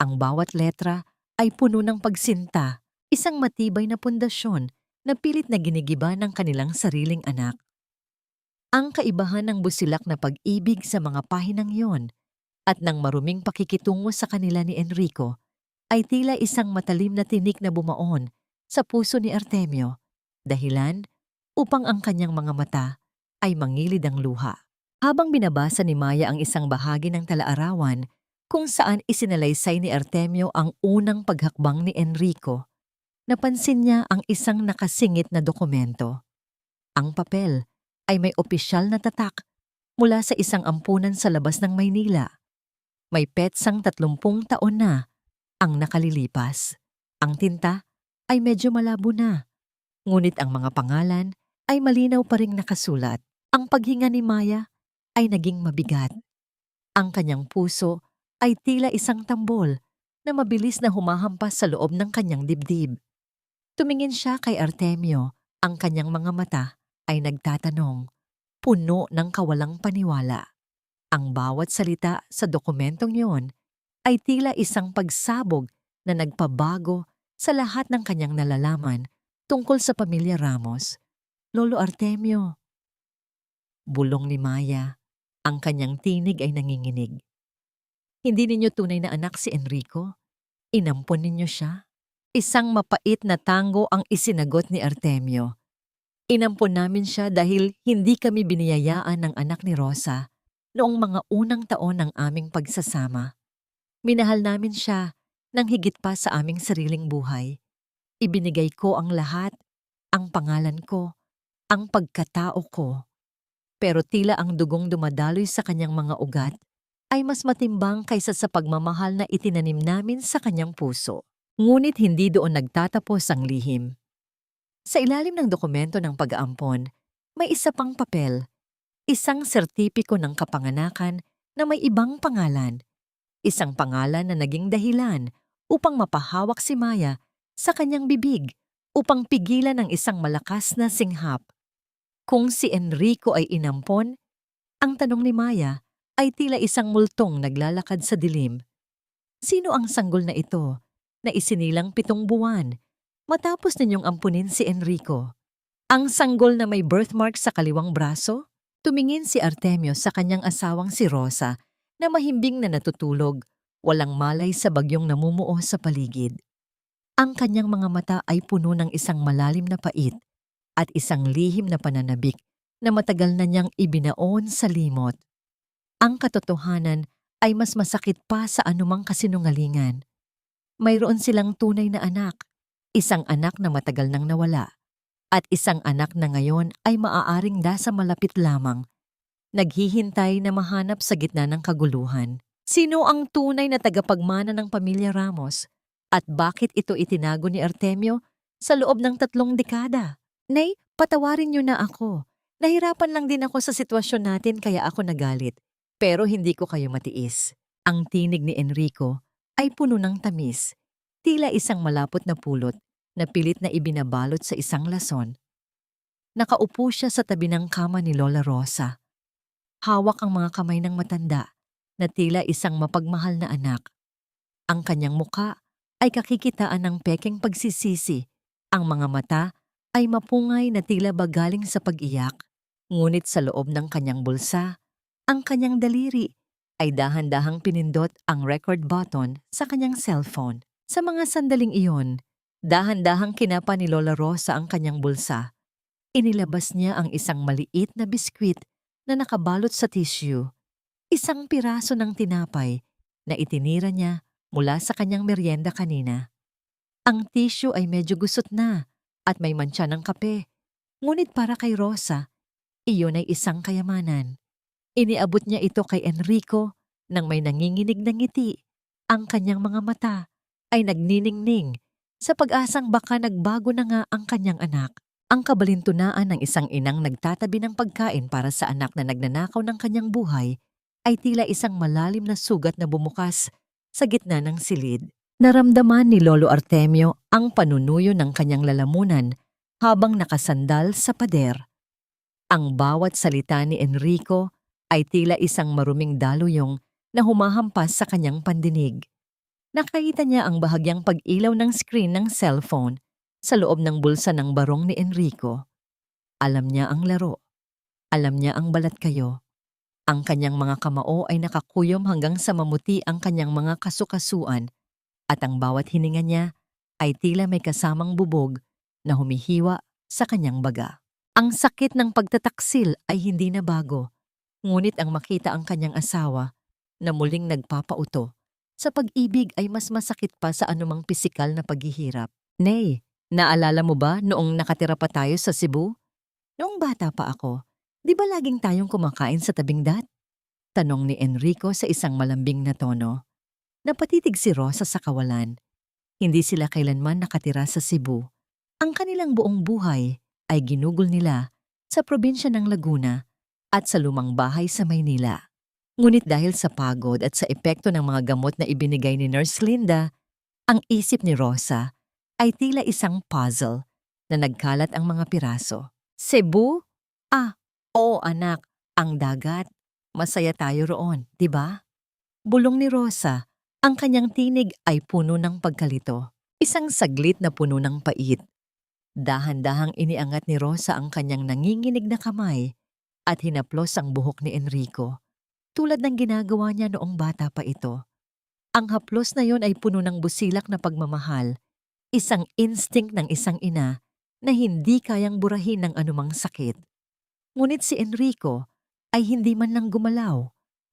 Ang bawat letra ay puno ng pagsinta, isang matibay na pundasyon na pilit na ginigiba ng kanilang sariling anak. Ang kaibahan ng busilak na pag-ibig sa mga pahinang yon at ng maruming pakikitungo sa kanila ni Enrico ay tila isang matalim na tinik na bumaon sa puso ni Artemio, dahilan upang ang kanyang mga mata ay mangilid ang luha. Habang binabasa ni Maya ang isang bahagi ng talaarawan kung saan isinalaysay ni Artemio ang unang paghakbang ni Enrico, napansin niya ang isang nakasingit na dokumento. Ang papel ay may opisyal na tatak mula sa isang ampunan sa labas ng Maynila. May petsang 30 taon na ang nakalilipas. Ang tinta ay medyo malabo na, ngunit ang mga pangalan ay malinaw pa ring nakasulat. Ang paghinga ni Maya ay naging mabigat. Ang kanyang puso ay tila isang tambol na mabilis na humahampas sa loob ng kanyang dibdib. Tumingin siya kay Artemio, ang kanyang mga mata ay nagtatanong, puno ng kawalang paniwala. Ang bawat salita sa dokumentong yun ay tila isang pagsabog na nagpabago sa lahat ng kanyang nalalaman tungkol sa pamilya Ramos. Lolo Artemio, bulong ni Maya. Ang kanyang tinig ay nanginginig. Hindi ninyo tunay na anak si Enrico? Inampon ninyo siya? Isang mapait na tango ang isinagot ni Artemio. Inampon namin siya dahil hindi kami biniyayaan ng anak ni Rosa noong mga unang taon ng aming pagsasama. Minahal namin siya nang higit pa sa aming sariling buhay. Ibinigay ko ang lahat, ang pangalan ko, ang pagkatao ko. Pero tila ang dugong dumadaloy sa kanyang mga ugat ay mas matimbang kaysa sa pagmamahal na itinanim namin sa kanyang puso. Ngunit hindi doon nagtatapos ang lihim. Sa ilalim ng dokumento ng pag-aampon, may isa pang papel, isang sertipiko ng kapanganakan na may ibang pangalan. Isang pangalan na naging dahilan upang mapahawak si Maya sa kanyang bibig upang pigilan ang isang malakas na singhap. Kung si Enrico ay inampon, ang tanong ni Maya ay tila isang multong naglalakad sa dilim. Sino ang sanggol na ito na isinilang 7 buwan matapos ninyong ampunin si Enrico? Ang sanggol na may birthmark sa kaliwang braso? Tumingin si Artemio sa kanyang asawang si Rosa na mahimbing na natutulog, walang malay sa bagyong namumuo sa paligid. Ang kanyang mga mata ay puno ng isang malalim na pait at isang lihim na pananabik na matagal na niyang ibinaon sa limot. Ang katotohanan ay mas masakit pa sa anumang kasinungalingan. Mayroon silang tunay na anak, isang anak na matagal nang nawala, at isang anak na ngayon ay maaaring nasa malapit lamang, naghihintay na mahanap sa gitna ng kaguluhan. Sino ang tunay na tagapagmana ng pamilya Ramos at bakit ito itinago ni Artemio sa loob ng 3 dekada? Nay, patawarin niyo na ako. Nahirapan lang din ako sa sitwasyon natin kaya ako nagalit. Pero hindi ko kayo matiis. Ang tinig ni Enrico ay puno ng tamis. Tila isang malapot na pulot na pilit na ibinabalot sa isang lason. Nakaupo siya sa tabi ng kama ni Lola Rosa. Hawak ang mga kamay ng matanda na tila isang mapagmahal na anak. Ang kanyang muka ay kakikitaan ng pekeng pagsisisi. Ang mga mata ay mapungay na tila ba galing sa pag-iyak. Ngunit sa loob ng kanyang bulsa, ang kanyang daliri ay dahan-dahang pinindot ang record button sa kanyang cellphone. Sa mga sandaling iyon, dahan-dahang kinapa ni Lola Rosa ang kanyang bulsa. Inilabas niya ang isang maliit na biskwit na nakabalot sa tissue. Isang piraso ng tinapay na itinira niya mula sa kanyang merienda kanina. Ang tissue ay medyo gusot na at may mantsa ng kape. Ngunit para kay Rosa, iyon ay isang kayamanan. Iniabot niya ito kay Enrico nang may nanginginig na ngiti. Ang kanyang mga mata ay nagniningning sa pag-asang baka nagbago na nga ang kanyang anak. Ang kabalintunaan ng isang inang nagtatabi ng pagkain para sa anak na nagnanakaw ng kanyang buhay ay tila isang malalim na sugat na bumukas sa gitna ng silid. Naramdaman ni Lolo Artemio ang panunuyo ng kanyang lalamunan habang nakasandal sa pader. Ang bawat salita ni Enrico ay tila isang maruming daluyong na humahampas sa kanyang pandinig. Nakita niya ang bahagyang pag-ilaw ng screen ng cellphone sa loob ng bulsa ng barong ni Enrico. Alam niya ang laro. Alam niya ang balat kayo. Ang kanyang mga kamao ay nakakuyom hanggang sa mamuti ang kanyang mga kasukasuan at ang bawat hininga niya ay tila may kasamang bubog na humihiwa sa kanyang baga. Ang sakit ng pagtataksil ay hindi na bago, ngunit ang makita ang kanyang asawa na muling nagpapauto sa pag-ibig ay mas masakit pa sa anumang pisikal na paghihirap. Nay, naalala mo ba noong nakatira pa tayo sa Cebu? Noong bata pa ako, di ba laging tayong kumakain sa tabing dat? Tanong ni Enrico sa isang malambing na tono. Napatitig si Rosa sa kawalan. Hindi sila kailanman nakatira sa Cebu. Ang kanilang buong buhay ay ginugol nila sa probinsya ng Laguna at sa lumang bahay sa Maynila. Ngunit dahil sa pagod at sa epekto ng mga gamot na ibinigay ni Nurse Linda, ang isip ni Rosa ay tila isang puzzle na nagkalat ang mga piraso. Cebu? Oo anak, ang dagat. Masaya tayo roon, di ba? Bulong ni Rosa, ang kanyang tinig ay puno ng pagkalito. Isang saglit na puno ng pait. Dahan-dahang iniangat ni Rosa ang kanyang nanginginig na kamay at hinaplos ang buhok ni Enrico, tulad ng ginagawa niya noong bata pa ito. Ang haplos na yon ay puno ng busilak na pagmamahal, isang instinct ng isang ina na hindi kayang burahin ng anumang sakit. Ngunit si Enrico ay hindi man lang gumalaw.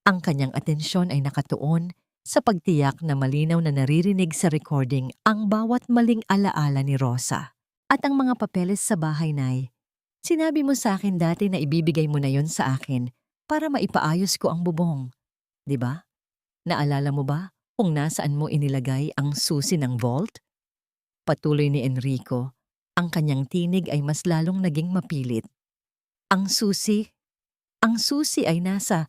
Ang kanyang atensyon ay nakatuon sa pagtiyak na malinaw na naririnig sa recording ang bawat maling alaala ni Rosa. At ang mga papeles sa bahay, Nay. Sinabi mo sa akin dati na ibibigay mo na yon sa akin para maipaayos ko ang bubong. 'Di ba? Naalala mo ba kung nasaan mo inilagay ang susi ng vault? Patuloy ni Enrico. Ang kanyang tinig ay mas lalong naging mapilit. Ang susi? Ang susi ay nasa...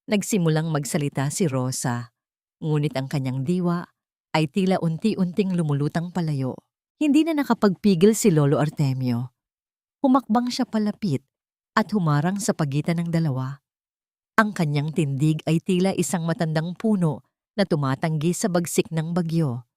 Nagsimulang magsalita si Rosa, ngunit ang kanyang diwa ay tila unti-unting lumulutang palayo. Hindi na nakapagpigil si Lolo Artemio. Humakbang siya palapit at humarang sa pagitan ng dalawa. Ang kanyang tindig ay tila isang matandang puno na tumatanggi sa bagsik ng bagyo.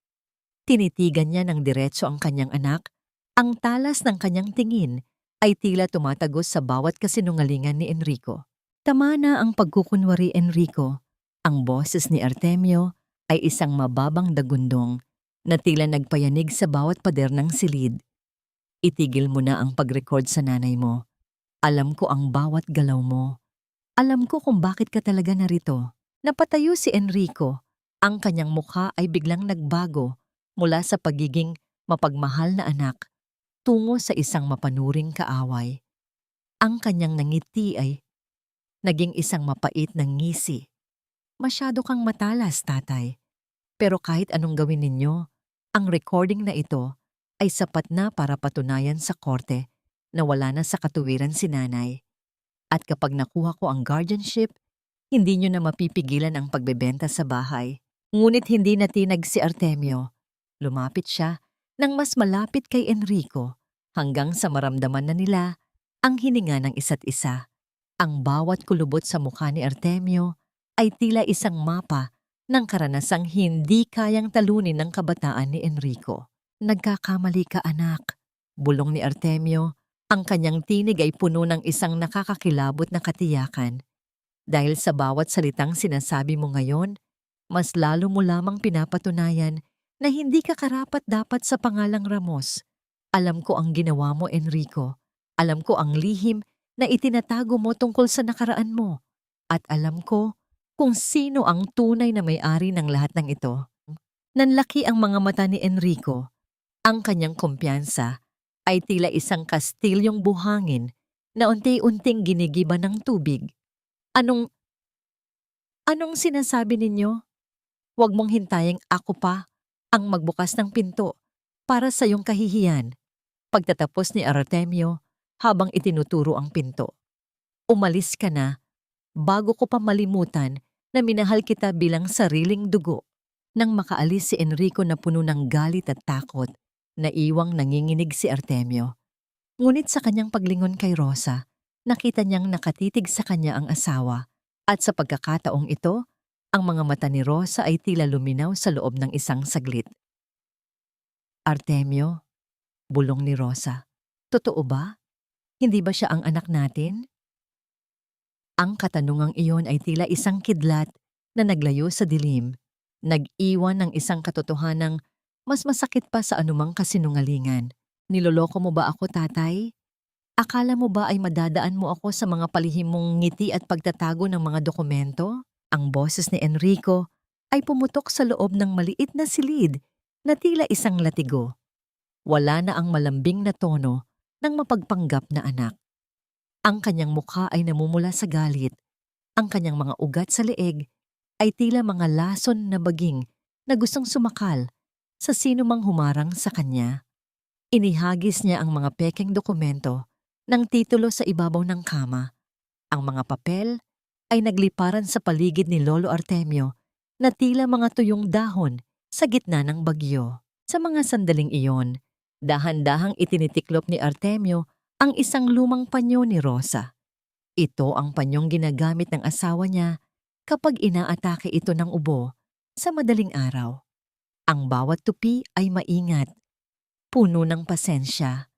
Tinitigan niya ng diretso ang kanyang anak. Ang talas ng kanyang tingin ay tila tumatagos sa bawat kasinungalingan ni Enrico. Tama na ang pagkukunwari, Enrico. Ang boses ni Artemio ay isang mababang dagundong na tila nagpayanig sa bawat pader ng silid. Itigil mo na ang pag-record sa nanay mo. Alam ko ang bawat galaw mo. Alam ko kung bakit ka talaga narito. Napatayo si Enrico. Ang kanyang mukha ay biglang nagbago mula sa pagiging mapagmahal na anak tungo sa isang mapanuring kaaway. Ang kanyang nangiti ay naging isang mapait na ngisi. Masyado kang matalas, tatay. Pero kahit anong gawin ninyo, ang recording na ito ay sapat na para patunayan sa korte na wala na sa katuwiran si nanay. At kapag nakuha ko ang guardianship, hindi nyo na mapipigilan ang pagbebenta sa bahay. Ngunit hindi natinag si Artemio. Lumapit siya nang mas malapit kay Enrico hanggang sa maramdaman na nila ang hininga ng isa't isa. Ang bawat kulubot sa mukha ni Artemio ay tila isang mapa ng karanasang hindi kayang talunin ng kabataan ni Enrico. Nagkakamali ka, anak. Bulong ni Artemio. Ang kanyang tinig ay puno ng isang nakakakilabot na katiyakan. Dahil sa bawat salitang sinasabi mo ngayon, mas lalo mo lamang pinapatunayan na hindi ka karapat-dapat sa pangalang Ramos. Alam ko ang ginawa mo, Enrico. Alam ko ang lihim na itinatago mo tungkol sa nakaraan mo. At alam ko kung sino ang tunay na may-ari ng lahat ng ito. Nanlaki ang mga mata ni Enrico. Ang kanyang kumpiyansa ay tila isang kastilyong buhangin na unti-unting ginigiba ng tubig. Anong sinasabi ninyo? Huwag mong hintaying ako pa ang magbukas ng pinto para sa iyong kahihiyan. Pagtatapos ni Artemio habang itinuturo ang pinto. Umalis ka na bago ko pa malimutan na minahal kita bilang sariling dugo. Nang makaalis si Enrico na puno ng galit at takot, naiwang nanginginig si Artemio. Ngunit sa kanyang paglingon kay Rosa, nakita niyang nakatitig sa kanya ang asawa. At sa pagkakataong ito, ang mga mata ni Rosa ay tila luminaw sa loob ng isang saglit. Artemio, bulong ni Rosa, totoo ba? Hindi ba siya ang anak natin? Ang katanungang iyon ay tila isang kidlat na naglayo sa dilim, nag-iwan ng isang katotohanang mas masakit pa sa anumang kasinungalingan. Niloloko mo ba ako, tatay? Akala mo ba ay madadaan mo ako sa mga palihim mong ngiti at pagtatago ng mga dokumento? Ang boses ni Enrico ay pumutok sa loob ng maliit na silid na tila isang latigo. Wala na ang malambing na tono ng mapagpanggap na anak. Ang kanyang mukha ay namumula sa galit. Ang kanyang mga ugat sa leeg ay tila mga lason na baging na gustong sumakal sa sino mang humarang sa kanya. Inihagis niya ang mga pekeng dokumento ng titulo sa ibabaw ng kama. Ang mga papel ay nagliparan sa paligid ni Lolo Artemio na tila mga tuyong dahon sa gitna ng bagyo. Sa mga sandaling iyon, dahan-dahang itinitiklop ni Artemio ang isang lumang panyo ni Rosa. Ito ang panyong ginagamit ng asawa niya kapag inaatake ito ng ubo sa madaling araw. Ang bawat tupi ay maingat, puno ng pasensya.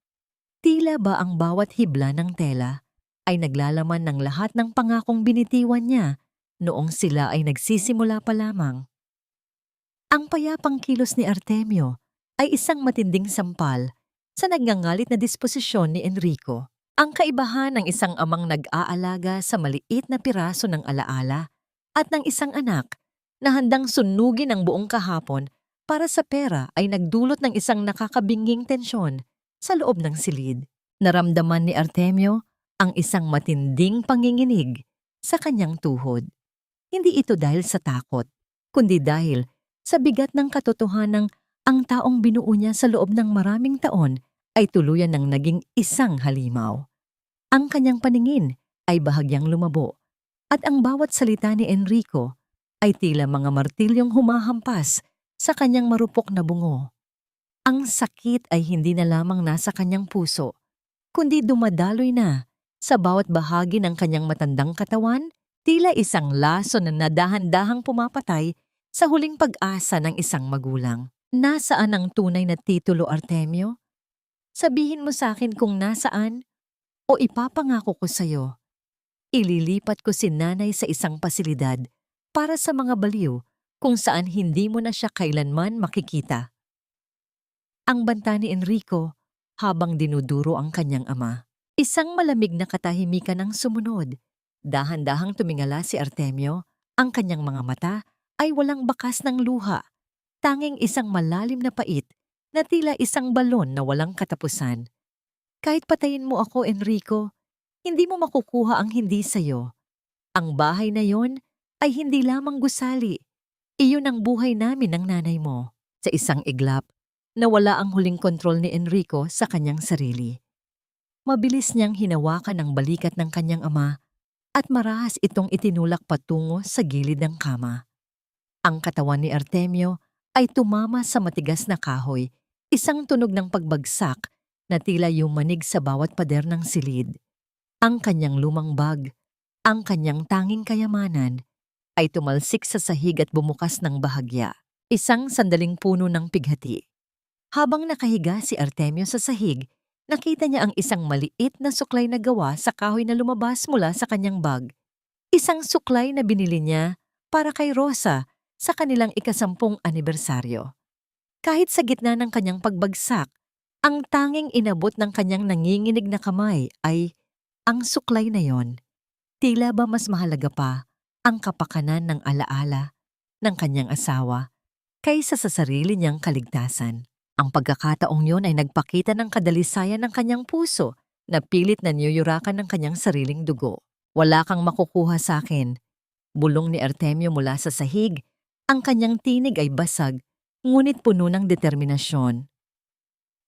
Tila ba ang bawat hibla ng tela ay naglalaman ng lahat ng pangakong binitiwan niya noong sila ay nagsisimula pa lamang. Ang payapang kilos ni Artemio ay isang matinding sampal sa nagngangalit na disposisyon ni Enrico. Ang kaibahan ng isang amang nag-aalaga sa maliit na piraso ng alaala at ng isang anak na handang sunugin ang buong kahapon para sa pera ay nagdulot ng isang nakakabinging tensyon sa loob ng silid. Naramdaman ni Artemio ang isang matinding panginginig sa kanyang tuhod. Hindi ito dahil sa takot, kundi dahil sa bigat ng katotohanang ang taong binuo niya sa loob ng maraming taon ay tuluyan ng naging isang halimaw. Ang kanyang paningin ay bahagyang lumabo at ang bawat salita ni Enrico ay tila mga martilyong humahampas sa kanyang marupok na bungo. Ang sakit ay hindi na lamang nasa kanyang puso, kundi dumadaloy na sa bawat bahagi ng kanyang matandang katawan, tila isang laso na nadahan-dahang pumapatay sa huling pag-asa ng isang magulang. Nasaan ang tunay na titulo, Artemio? Sabihin mo sa akin kung nasaan o ipapangako ko sa'yo. Ililipat ko si nanay sa isang pasilidad para sa mga baliw kung saan hindi mo na siya kailanman makikita. Ang banta ni Enrico habang dinuduro ang kanyang ama. Isang malamig na katahimikan ang sumunod. Dahan-dahang tumingala si Artemio, ang kanyang mga mata ay walang bakas ng luha, tanging isang malalim na pait na tila isang balon na walang katapusan. Kahit patayin mo ako, Enrico, hindi mo makukuha ang hindi sayo. Ang bahay na yon ay hindi lamang gusali. Iyon ang buhay namin ng nanay mo. Sa isang iglap, nawala ang huling kontrol ni Enrico sa kanyang sarili. Mabilis niyang hinawakan ang balikat ng kanyang ama at marahas itong itinulak patungo sa gilid ng kama. Ang katawan ni Artemio ay tumama sa matigas na kahoy, isang tunog ng pagbagsak na tila yumanig sa bawat pader ng silid. Ang kanyang lumang bag, ang kanyang tanging kayamanan, ay tumalsik sa sahig at bumukas ng bahagya, isang sandaling puno ng pighati. Habang nakahiga si Artemio sa sahig, nakita niya ang isang maliit na suklay na gawa sa kahoy na lumabas mula sa kanyang bag. Isang suklay na binili niya para kay Rosa sa kanilang 10th anibersaryo. Kahit sa gitna ng kanyang pagbagsak, ang tanging inabot ng kanyang nanginginig na kamay ay ang suklay na yon. Tila ba mas mahalaga pa ang kapakanan ng alaala ng kanyang asawa kaysa sa sarili niyang kaligtasan. Ang pagkakataong yun ay nagpakita ng kadalisayan ng kanyang puso na pilit na niyuyurakan ng kanyang sariling dugo. Wala kang makukuha sa akin. Bulong ni Artemio mula sa sahig. Ang kanyang tinig ay basag, ngunit puno ng determinasyon.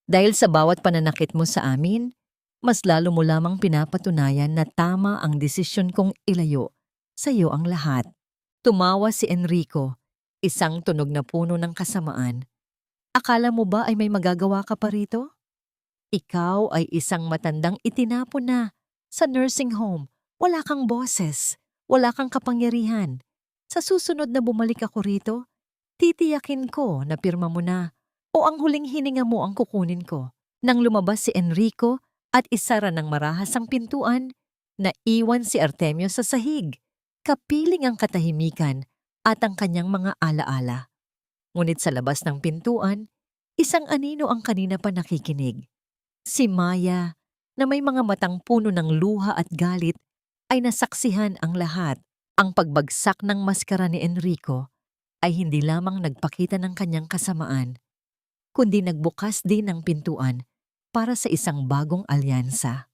Dahil sa bawat pananakit mo sa amin, mas lalo mo lamang pinapatunayan na tama ang desisyon kong ilayo sa iyo ang lahat. Tumawa si Enrico, isang tunog na puno ng kasamaan. Akala mo ba ay may magagawa ka pa rito? Ikaw ay isang matandang itinapon na sa nursing home. Wala kang boses, wala kang kapangyarihan. Sa susunod na bumalik ako rito, titiyakin ko na pirma mo na o ang huling hininga mo ang kukunin ko. Nang lumabas si Enrico at isara ng marahas ang pintuan, naiwan si Artemio sa sahig, kapiling ang katahimikan at ang kanyang mga alaala. Ngunit sa labas ng pintuan, isang anino ang kanina pa nakikinig. Si Maya, na may mga matang puno ng luha at galit, ay nasaksihan ang lahat. Ang pagbagsak ng maskara ni Enrico ay hindi lamang nagpakita ng kanyang kasamaan, kundi nagbukas din ng pintuan para sa isang bagong alyansa.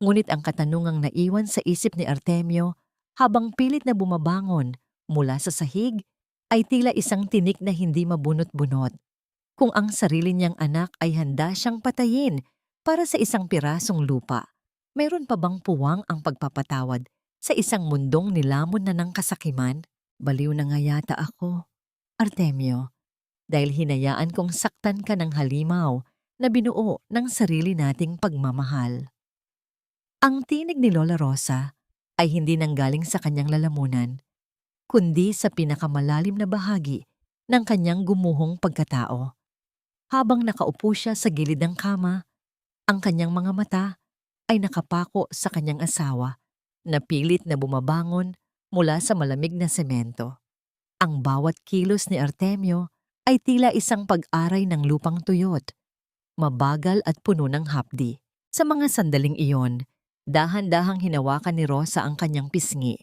Ngunit ang katanungang naiwan sa isip ni Artemio habang pilit na bumabangon mula sa sahig ay tila isang tinik na hindi mabunot-bunot. Kung ang sarili niyang anak ay handa siyang patayin para sa isang pirasong lupa, mayroon pa bang puwang ang pagpapatawad sa isang mundong nilamon na ng kasakiman? Baliw na nga yata ako, Artemio, dahil hinayaan kong saktan ka ng halimaw na binuo ng sarili nating pagmamahal. Ang tinig ni Lola Rosa ay hindi nanggaling sa kanyang lalamunan, kundi sa pinakamalalim na bahagi ng kanyang gumuhong pagkatao. Habang nakaupo siya sa gilid ng kama, ang kanyang mga mata ay nakapako sa kanyang asawa na pilit na bumabangon mula sa malamig na semento. Ang bawat kilos ni Artemio ay tila isang pag-aray ng lupang tuyot, mabagal at puno ng hapdi. Sa mga sandaling iyon, dahan-dahang hinawakan ni Rosa ang kanyang pisngi.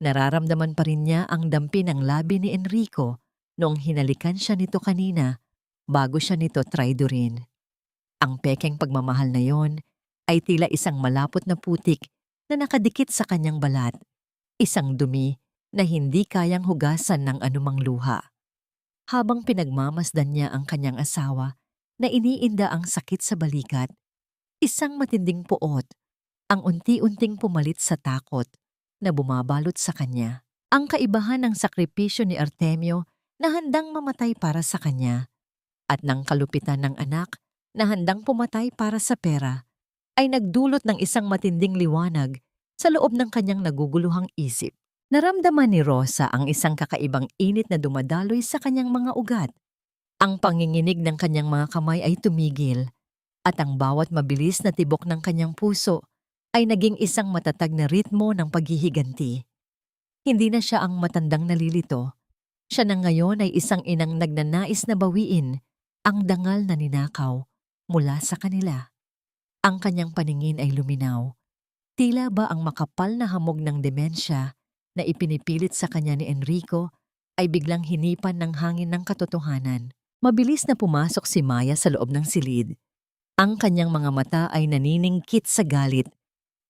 Nararamdaman pa rin niya ang dampi ng labi ni Enrico noong hinalikan siya nito kanina bago siya nito traidorin. Ang pekeng pagmamahal na yon ay tila isang malapot na putik na nakadikit sa kanyang balat, isang dumi na hindi kayang hugasan ng anumang luha. Habang pinagmamasdan niya ang kanyang asawa na iniinda ang sakit sa balikat, isang matinding puot ang unti-unting pumalit sa takot na bumabalot sa kanya. Ang kaibahan ng sakripisyo ni Artemio na handang mamatay para sa kanya at ng kalupitan ng anak na handang pumatay para sa pera ay nagdulot ng isang matinding liwanag sa loob ng kanyang naguguluhang isip. Naramdaman ni Rosa ang isang kakaibang init na dumadaloy sa kanyang mga ugat. Ang panginginig ng kanyang mga kamay ay tumigil at ang bawat mabilis na tibok ng kanyang puso ay naging isang matatag na ritmo ng paghihiganti. Hindi na siya ang matandang nalilito. Siya na ngayon ay isang inang nagnanais na bawiin ang dangal na ninakaw mula sa kanila. Ang kanyang paningin ay luminaw. Tila ba ang makapal na hamog ng demensya na ipinipilit sa kanya ni Enrico ay biglang hinipan ng hangin ng katotohanan. Mabilis na pumasok si Maya sa loob ng silid. Ang kanyang mga mata ay naniningkit sa galit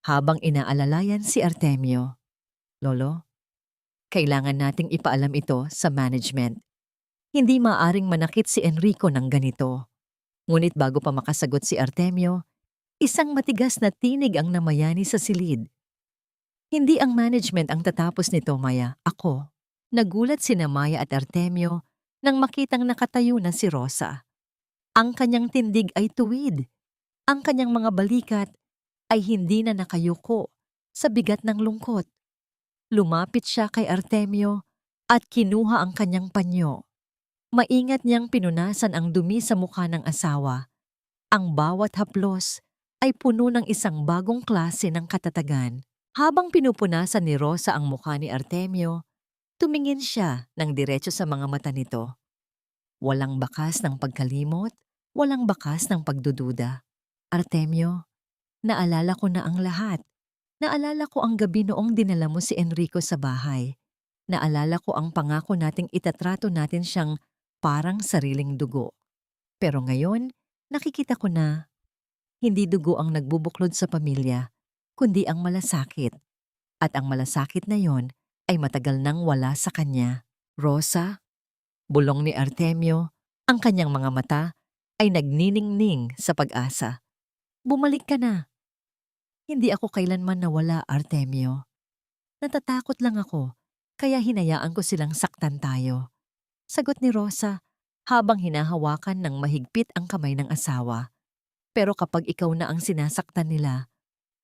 habang inaalalayan si Artemio. Lolo, kailangan nating ipaalam ito sa management. Hindi maaring manakit si Enrico ng ganito. Ngunit bago pa makasagot si Artemio, isang matigas na tinig ang namayani sa silid. Hindi ang management ang tatapos nito, Maya. Ako. Nagulat sina Maya at Artemio nang makitang nakatayo na si Rosa. Ang kanyang tindig ay tuwid. Ang kanyang mga balikat ay hindi na nakayuko sa bigat ng lungkot. Lumapit siya kay Artemio at kinuha ang kanyang panyo. Maingat niyang pinunasan ang dumi sa mukha ng asawa. Ang bawat haplos ay puno ng isang bagong klase ng katatagan. Habang pinupunasan ni Rosa ang mukha ni Artemio, tumingin siya ng diretso sa mga mata nito. Walang bakas ng pagkalimot, walang bakas ng pagdududa. Artemio, naalala ko na ang lahat. Naalala ko ang gabi noong dinala mo si Enrico sa bahay. Naalala ko ang pangako nating itatrato natin siyang parang sariling dugo. Pero ngayon, nakikita ko na hindi dugo ang nagbubuklod sa pamilya, kundi ang malasakit. At ang malasakit na yon ay matagal nang wala sa kanya. Rosa, bulong ni Artemio, ang kanyang mga mata ay nagniningning sa pag-asa. Bumalik ka na. Hindi ako kailanman nawala, Artemio. Natatakot lang ako, kaya hinayaan ko silang saktan tayo. Sagot ni Rosa habang hinahawakan ng mahigpit ang kamay ng asawa. Pero kapag ikaw na ang sinasaktan nila,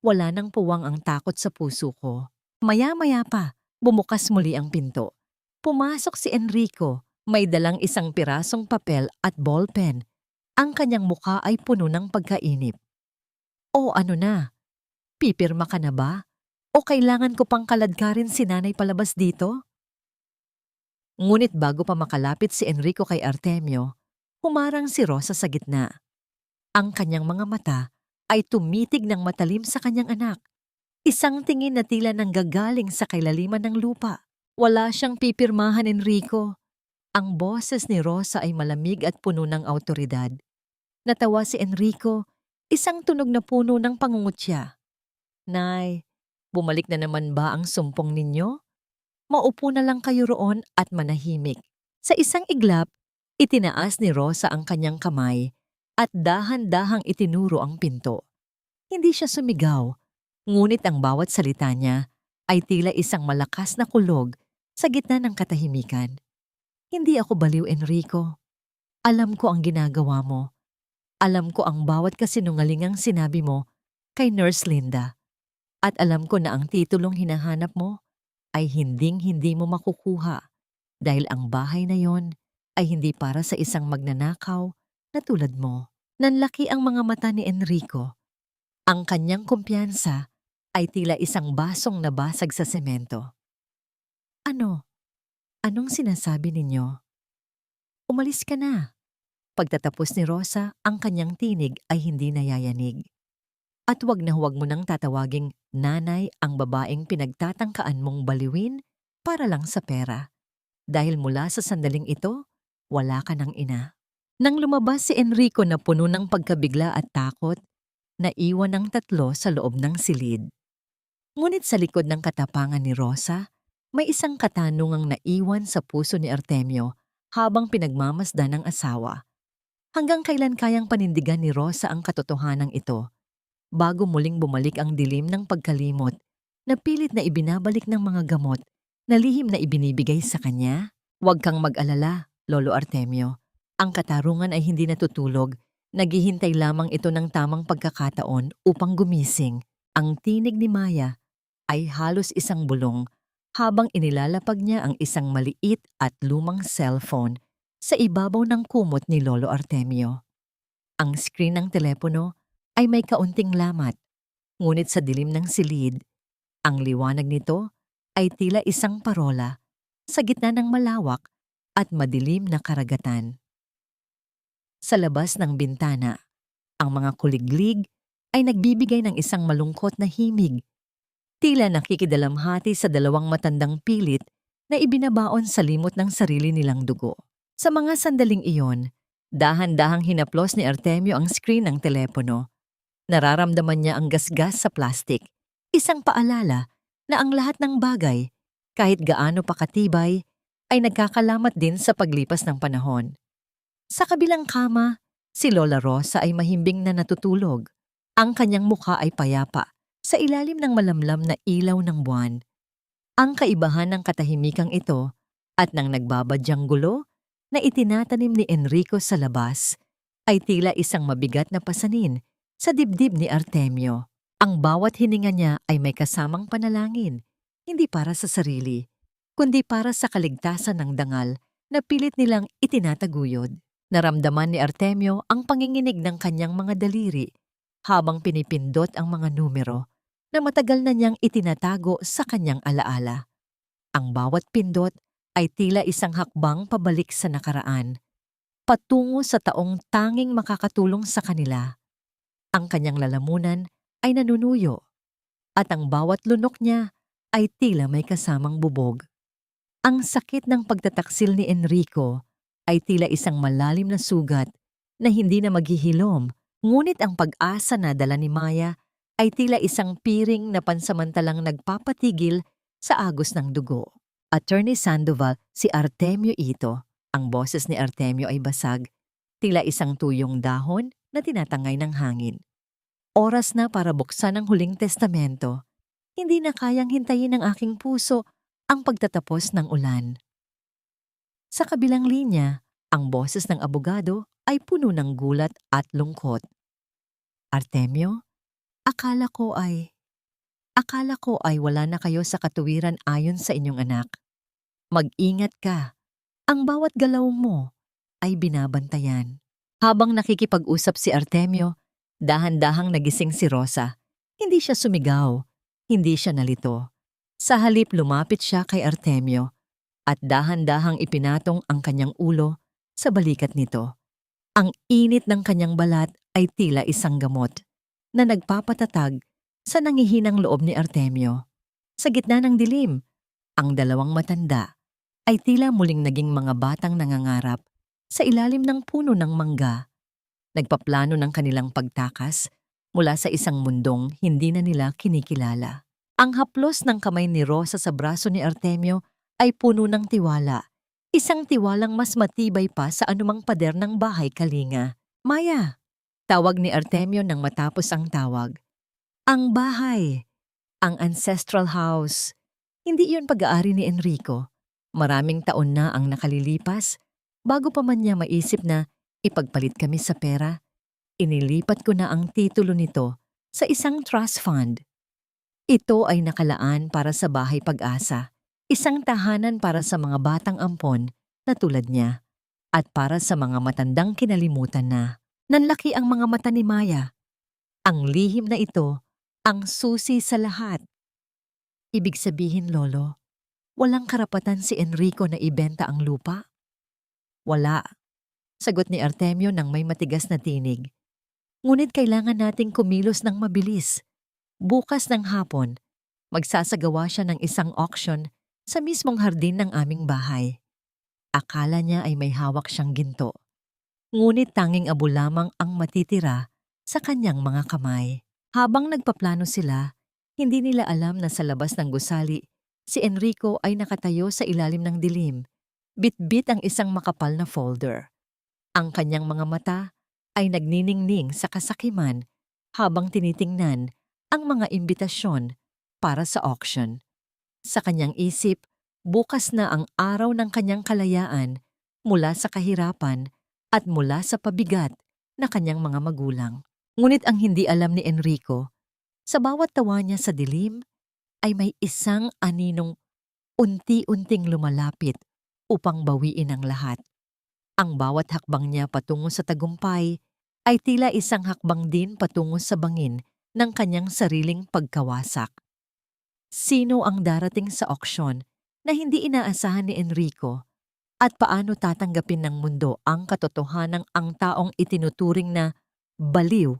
wala nang puwang ang takot sa puso ko. Maya-maya pa, bumukas muli ang pinto. Pumasok si Enrico, may dalang isang pirasong papel at ballpen. Ang kanyang mukha ay puno ng pagkainip. O ano na? Pipirma ka na ba? O kailangan ko pang kaladkarin si nanay palabas dito? Ngunit bago pa makalapit si Enrico kay Artemio, humarang si Rosa sa gitna. Ang kanyang mga mata ay tumitig ng matalim sa kanyang anak. Isang tingin na tila nanggagaling sa kailaliman ng lupa. Wala siyang pipirmahan, Enrico. Ang boses ni Rosa ay malamig at puno ng awtoridad. Natawa si Enrico, isang tunog na puno ng pangungutya. Nay, bumalik na naman ba ang sumpong ninyo? Maupo na lang kayo roon at manahimik. Sa isang iglap, itinaas ni Rosa ang kanyang kamay at dahan-dahang itinuro ang pinto. Hindi siya sumigaw, ngunit ang bawat salita niya ay tila isang malakas na kulog sa gitna ng katahimikan. Hindi ako baliw, Enrico. Alam ko ang ginagawa mo. Alam ko ang bawat kasinungalingang sinabi mo kay Nurse Linda. At alam ko na ang titulong hinahanap mo ay hinding-hindi mo makukuha dahil ang bahay na yon ay hindi para sa isang magnanakaw na tulad mo. Nanlaki ang mga mata ni Enrico. Ang kanyang kumpiyansa ay tila isang basong nabasag sa semento. Ano? Anong sinasabi ninyo? Umalis ka na. Pagtatapos ni Rosa, ang kanyang tinig ay hindi nayayanig. At huwag na huwag mo nang tatawaging nanay ang babaeng pinagtatangkaan mong baliwin para lang sa pera. Dahil mula sa sandaling ito, wala ka ng ina. Nang lumabas si Enrico na puno ng pagkabigla at takot, naiwan ang tatlo sa loob ng silid. Ngunit sa likod ng katapangan ni Rosa, may isang katanungang naiwan sa puso ni Artemio habang pinagmamasdan ng asawa. Hanggang kailan kayang panindigan ni Rosa ang katotohanan ito, bago muling bumalik ang dilim ng pagkalimot na pilit na ibinabalik ng mga gamot na lihim na ibinibigay sa kanya? Huwag kang mag-alala, Lolo Artemio. Ang katarungan ay hindi natutulog, naghihintay lamang ito ng tamang pagkakataon upang gumising. Ang tinig ni Maya ay halos isang bulong habang inilalapag niya ang isang maliit at lumang cellphone sa ibabaw ng kumot ni Lolo Artemio. Ang screen ng telepono ay may kaunting lamat, ngunit sa dilim ng silid, ang liwanag nito ay tila isang parola sa gitna ng malawak at madilim na karagatan. Sa labas ng bintana, ang mga kuliglig ay nagbibigay ng isang malungkot na himig. Tila nakikidalamhati sa dalawang matandang pilit na ibinabaon sa limot ng sarili nilang dugo. Sa mga sandaling iyon, dahan-dahang hinaplos ni Artemio ang screen ng telepono. Nararamdaman niya ang gasgas sa plastik, isang paalala na ang lahat ng bagay, kahit gaano pa katibay, ay nagkakalamat din sa paglipas ng panahon. Sa kabilang kama, si Lola Rosa ay mahimbing na natutulog. Ang kanyang mukha ay payapa sa ilalim ng malamlam na ilaw ng buwan. Ang kaibahan ng katahimikang ito at ng nagbabadyang gulo na itinatanim ni Enrico sa labas ay tila isang mabigat na pasanin sa dibdib ni Artemio. Ang bawat hininga niya ay may kasamang panalangin, hindi para sa sarili, kundi para sa kaligtasan ng dangal na pilit nilang itinataguyod. Naramdaman ni Artemio ang panginginig ng kanyang mga daliri habang pinipindot ang mga numero na matagal na niyang itinatago sa kanyang alaala. Ang bawat pindot ay tila isang hakbang pabalik sa nakaraan, patungo sa taong tanging makakatulong sa kanila. Ang kanyang lalamunan ay nanunuyo, at ang bawat lunok niya ay tila may kasamang bubog. Ang sakit ng pagtataksil ni Enrico ay tila isang malalim na sugat na hindi na maghihilom, ngunit ang pag-asa na dala ni Maya ay tila isang piring na pansamantalang nagpapatigil sa agos ng dugo. Attorney Sandoval, si Artemio ito. Ang boses ni Artemio ay basag, tila isang tuyong dahon na tinatangay ng hangin. Oras na para buksan ang huling testamento. Hindi na kayang hintayin ng aking puso ang pagtatapos ng ulan. Sa kabilang linya, ang boses ng abogado ay puno ng gulat at lungkot. Artemio, akala ko ay wala na kayo sa katuwiran ayon sa inyong anak. Mag-ingat ka. Ang bawat galaw mo ay binabantayan. Habang nakikipag-usap si Artemio, dahan-dahang nagising si Rosa. Hindi siya sumigaw, hindi siya nalito. Sa halip lumapit siya kay Artemio at dahan-dahang ipinatong ang kanyang ulo sa balikat nito. Ang init ng kanyang balat ay tila isang gamot na nagpapatatag sa nangihinang loob ni Artemio. Sa gitna ng dilim, ang dalawang matanda ay tila muling naging mga batang nangangarap sa ilalim ng puno ng mangga. Nagpaplano ng kanilang pagtakas mula sa isang mundong hindi na nila kinikilala. Ang haplos ng kamay ni Rosa sa braso ni Artemio ay puno ng tiwala. Isang tiwalang mas matibay pa sa anumang pader ng bahay kalinga. Maya, tawag ni Artemio nang matapos ang tawag. Ang bahay, ang ancestral house. Hindi iyon pag-aari ni Enrico. Maraming taon na ang nakalilipas bago pa man niya maisip na ipagpalit kami sa pera. Inilipat ko na ang titulo nito sa isang trust fund. Ito ay nakalaan para sa Bahay Pag-asa, isang tahanan para sa mga batang ampon na tulad niya at para sa mga matandang kinalimutan na. Nanlaki ang mga mata ni Maya. Ang lihim na ito ang susi sa lahat. Ibig sabihin, Lolo, walang karapatan si Enrico na ibenta ang lupa? Wala, sagot ni Artemio ng may matigas na tinig. Ngunit kailangan nating kumilos ng mabilis. Bukas ng hapon, magsasagawa siya ng isang auction sa mismong hardin ng aming bahay. Akala niya ay may hawak siyang ginto. Ngunit tanging abo lamang ang matitira sa kanyang mga kamay. Habang nagpaplano sila, hindi nila alam na sa labas ng gusali, si Enrico ay nakatayo sa ilalim ng dilim. Bit-bit ang isang makapal na folder. Ang kanyang mga mata ay nagniningning sa kasakiman habang tinitingnan ang mga imbitasyon para sa auction. Sa kanyang isip, bukas na ang araw ng kanyang kalayaan mula sa kahirapan at mula sa pabigat na kanyang mga magulang. Ngunit ang hindi alam ni Enrico, sa bawat tawa niya sa dilim, ay may isang aninong unti-unting lumalapit upang bawiin ang lahat. Ang bawat hakbang niya patungo sa tagumpay ay tila isang hakbang din patungo sa bangin ng kanyang sariling pagkawasak. Sino ang darating sa auksyon na hindi inaasahan ni Enrico at paano tatanggapin ng mundo ang katotohanang ang taong itinuturing na baliw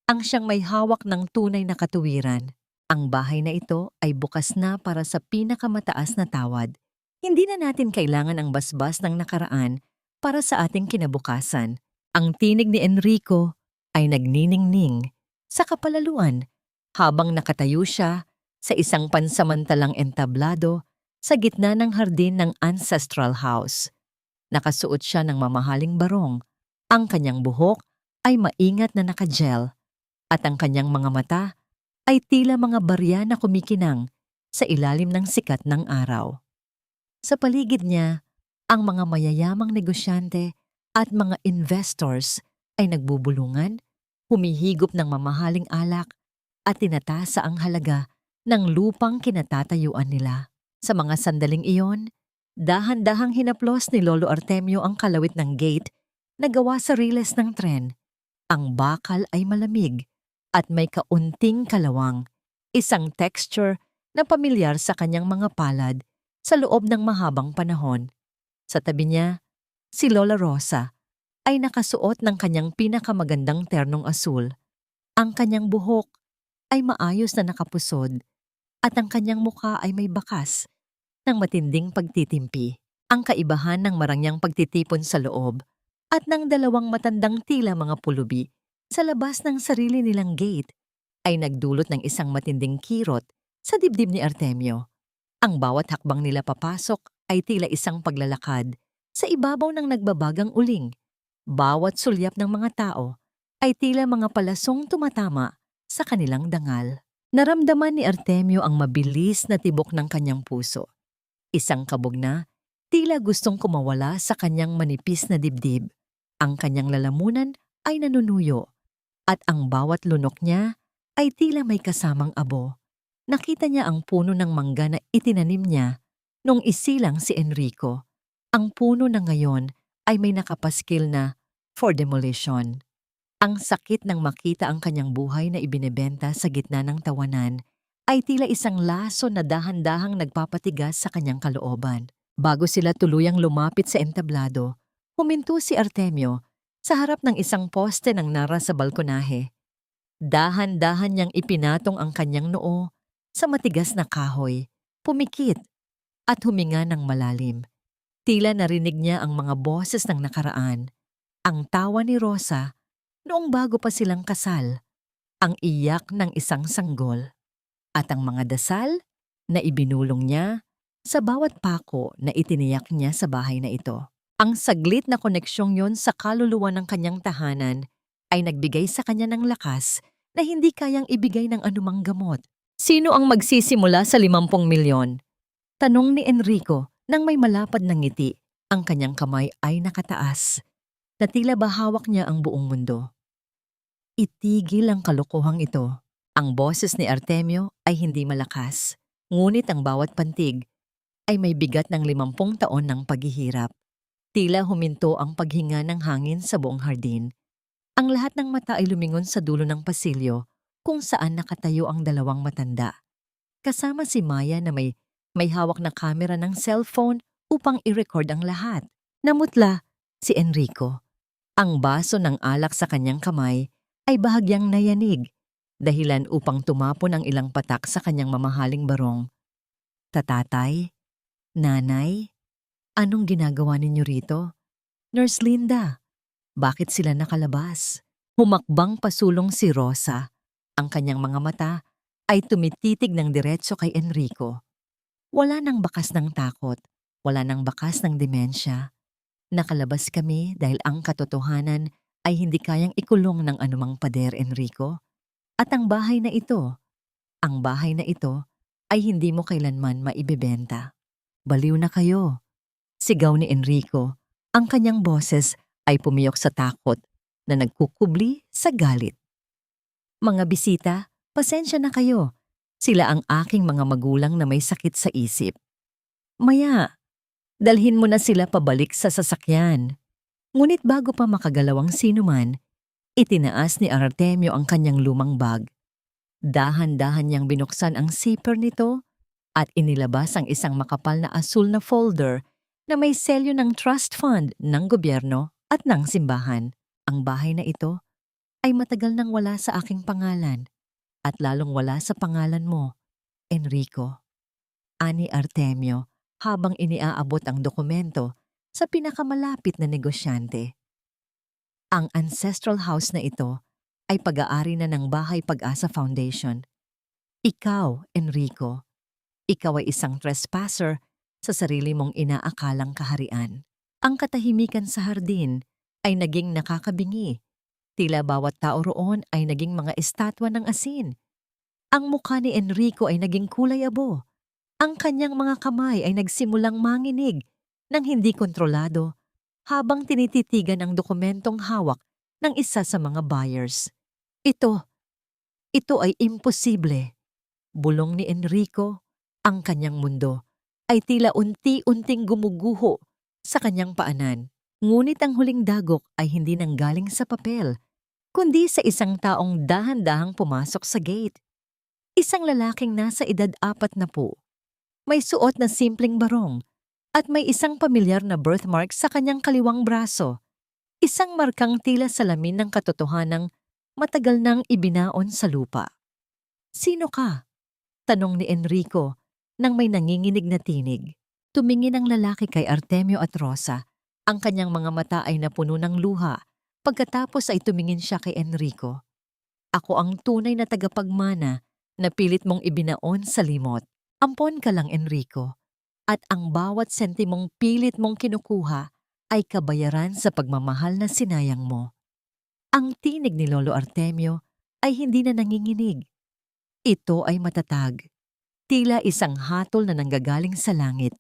ang siyang may hawak ng tunay na katuwiran? Ang bahay na ito ay bukas na para sa pinakamataas na tawad. Hindi na natin kailangan ang basbas ng nakaraan para sa ating kinabukasan. Ang tinig ni Enrico ay nagniningning sa kapalaluan habang nakatayo siya sa isang pansamantalang entablado sa gitna ng hardin ng ancestral house. Nakasuot siya ng mamahaling barong. Ang kanyang buhok ay maingat na nakagel at ang kanyang mga mata ay tila mga barya na kumikinang sa ilalim ng sikat ng araw. Sa paligid niya, ang mga mayayamang negosyante at mga investors ay nagbubulungan, humihigop ng mamahaling alak at tinatasa ang halaga ng lupang kinatatayuan nila. Sa mga sandaling iyon, dahan-dahang hinaplos ni Lolo Artemio ang kalawit ng gate na gawa sa riles ng tren. Ang bakal ay malamig at may kaunting kalawang, isang texture na pamilyar sa kanyang mga palad sa loob ng mahabang panahon. Sa tabi niya, si Lola Rosa ay nakasuot ng kanyang pinakamagandang ternong asul. Ang kanyang buhok ay maayos na nakapusod at ang kanyang mukha ay may bakas ng matinding pagtitimpi. Ang kaibahan ng marangyang pagtitipon sa loob at ng dalawang matandang tila mga pulubi sa labas ng sarili nilang gate ay nagdulot ng isang matinding kirot sa dibdib ni Artemio. Ang bawat hakbang nila papasok ay tila isang paglalakad sa ibabaw ng nagbabagang uling. Bawat sulyap ng mga tao ay tila mga palasong tumatama sa kanilang dangal. Naramdaman ni Artemio ang mabilis na tibok ng kanyang puso. Isang kabog na, tila gustong kumawala sa kanyang manipis na dibdib. Ang kanyang lalamunan ay nanunuyo at ang bawat lunok niya ay tila may kasamang abo. Nakita niya ang puno ng mangga na itinanim niya nung isilang si Enrico. Ang puno na ngayon ay may nakapaskil na for demolition. Ang sakit ng makita ang kanyang buhay na ibinebenta sa gitna ng tawanan ay tila isang laso na dahan-dahang nagpapatigas sa kanyang kalooban. Bago sila tuluyang lumapit sa entablado, huminto si Artemio sa harap ng isang poste ng nara sa balkonahe. Dahan-dahan niyang ipinatong ang kanyang noo sa matigas na kahoy, pumikit at huminga ng malalim. Tila narinig niya ang mga boses ng nakaraan, ang tawa ni Rosa noong bago pa silang kasal, ang iyak ng isang sanggol, at ang mga dasal na ibinulong niya sa bawat pako na itiniyak niya sa bahay na ito. Ang saglit na koneksyong yon sa kaluluwa ng kanyang tahanan ay nagbigay sa kanya ng lakas na hindi kayang ibigay ng anumang gamot. Sino ang magsisimula sa 50 milyon? Tanong ni Enrico nang may malapad na ngiti. Ang kanyang kamay ay nakataas, na tila ba hawak niya ang buong mundo. Itigil ang kalokohang ito. Ang boses ni Artemio ay hindi malakas, ngunit ang bawat pantig ay may bigat ng 50 taon ng paghihirap. Tila huminto ang paghinga ng hangin sa buong hardin. Ang lahat ng mata ay lumingon sa dulo ng pasilyo kung saan nakatayo ang dalawang matanda. Kasama si Maya na may hawak na kamera ng cellphone upang i-record ang lahat. Namutla si Enrico. Ang baso ng alak sa kanyang kamay ay bahagyang nayanig, dahilan upang tumapon ang ilang patak sa kanyang mamahaling barong. Tatatay, nanay, anong ginagawa ninyo rito? Nurse Linda, bakit sila nakalabas? Humakbang pasulong si Rosa. Ang kanyang mga mata ay tumititig ng diretso kay Enrico. Wala nang bakas ng takot, wala nang bakas ng demensya. Nakalabas kami dahil ang katotohanan ay hindi kayang ikulong ng anumang pader, Enrico. At ang bahay na ito ay hindi mo kailanman maibebenta. Baliw na kayo. Sigaw ni Enrico. Ang kanyang boses ay pumiyok sa takot na nagkukubli sa galit. Mga bisita, pasensya na kayo. Sila ang aking mga magulang na may sakit sa isip. Maya, dalhin mo na sila pabalik sa sasakyan. Ngunit bago pa makagalawang sinuman, itinaas ni Artemio ang kanyang lumang bag. Dahan-dahan niyang binuksan ang zipper nito at inilabas ang isang makapal na asul na folder na may selyo ng trust fund ng gobyerno at ng simbahan. Ang bahay na ito ay matagal nang wala sa aking pangalan at lalong wala sa pangalan mo, Enrico. Ani Artemio habang iniaabot ang dokumento sa pinakamalapit na negosyante. Ang ancestral house na ito ay pag-aari na ng Bahay Pag-asa Foundation. Ikaw, Enrico, ikaw ay isang trespasser sa sarili mong inaakalang kaharian. Ang katahimikan sa hardin ay naging nakakabingi. Tila bawat tao roon ay naging mga estatwa ng asin. Ang mukha ni Enrico ay naging kulay abo. Ang kanyang mga kamay ay nagsimulang manginig ng hindi kontrolado habang tinititigan ang dokumentong hawak ng isa sa mga buyers. Ito ay imposible. Bulong ni Enrico, ang kanyang mundo ay tila unti-unting gumuguho sa kanyang paanan. Ngunit ang huling dagok ay hindi nanggaling sa papel, kundi sa isang taong dahan-dahang pumasok sa gate. Isang lalaking nasa edad 40. May suot na simpleng barong at may isang pamilyar na birthmark sa kanyang kaliwang braso. Isang markang tila salamin ng katotohanang matagal nang ibinaon sa lupa. Sino ka? Tanong ni Enrico nang may nanginginig na tinig. Tumingin ang lalaki kay Artemio at Rosa. Ang kanyang mga mata ay napuno ng luha. Pagkatapos ay tumingin siya kay Enrico. Ako ang tunay na tagapagmana na pilit mong ibinaon sa limot. Ampon ka lang, Enrico. At ang bawat sentimong pilit mong kinukuha ay kabayaran sa pagmamahal na sinayang mo. Ang tinig ni Lolo Artemio ay hindi na nanginginig. Ito ay matatag. Tila isang hatol na nanggagaling sa langit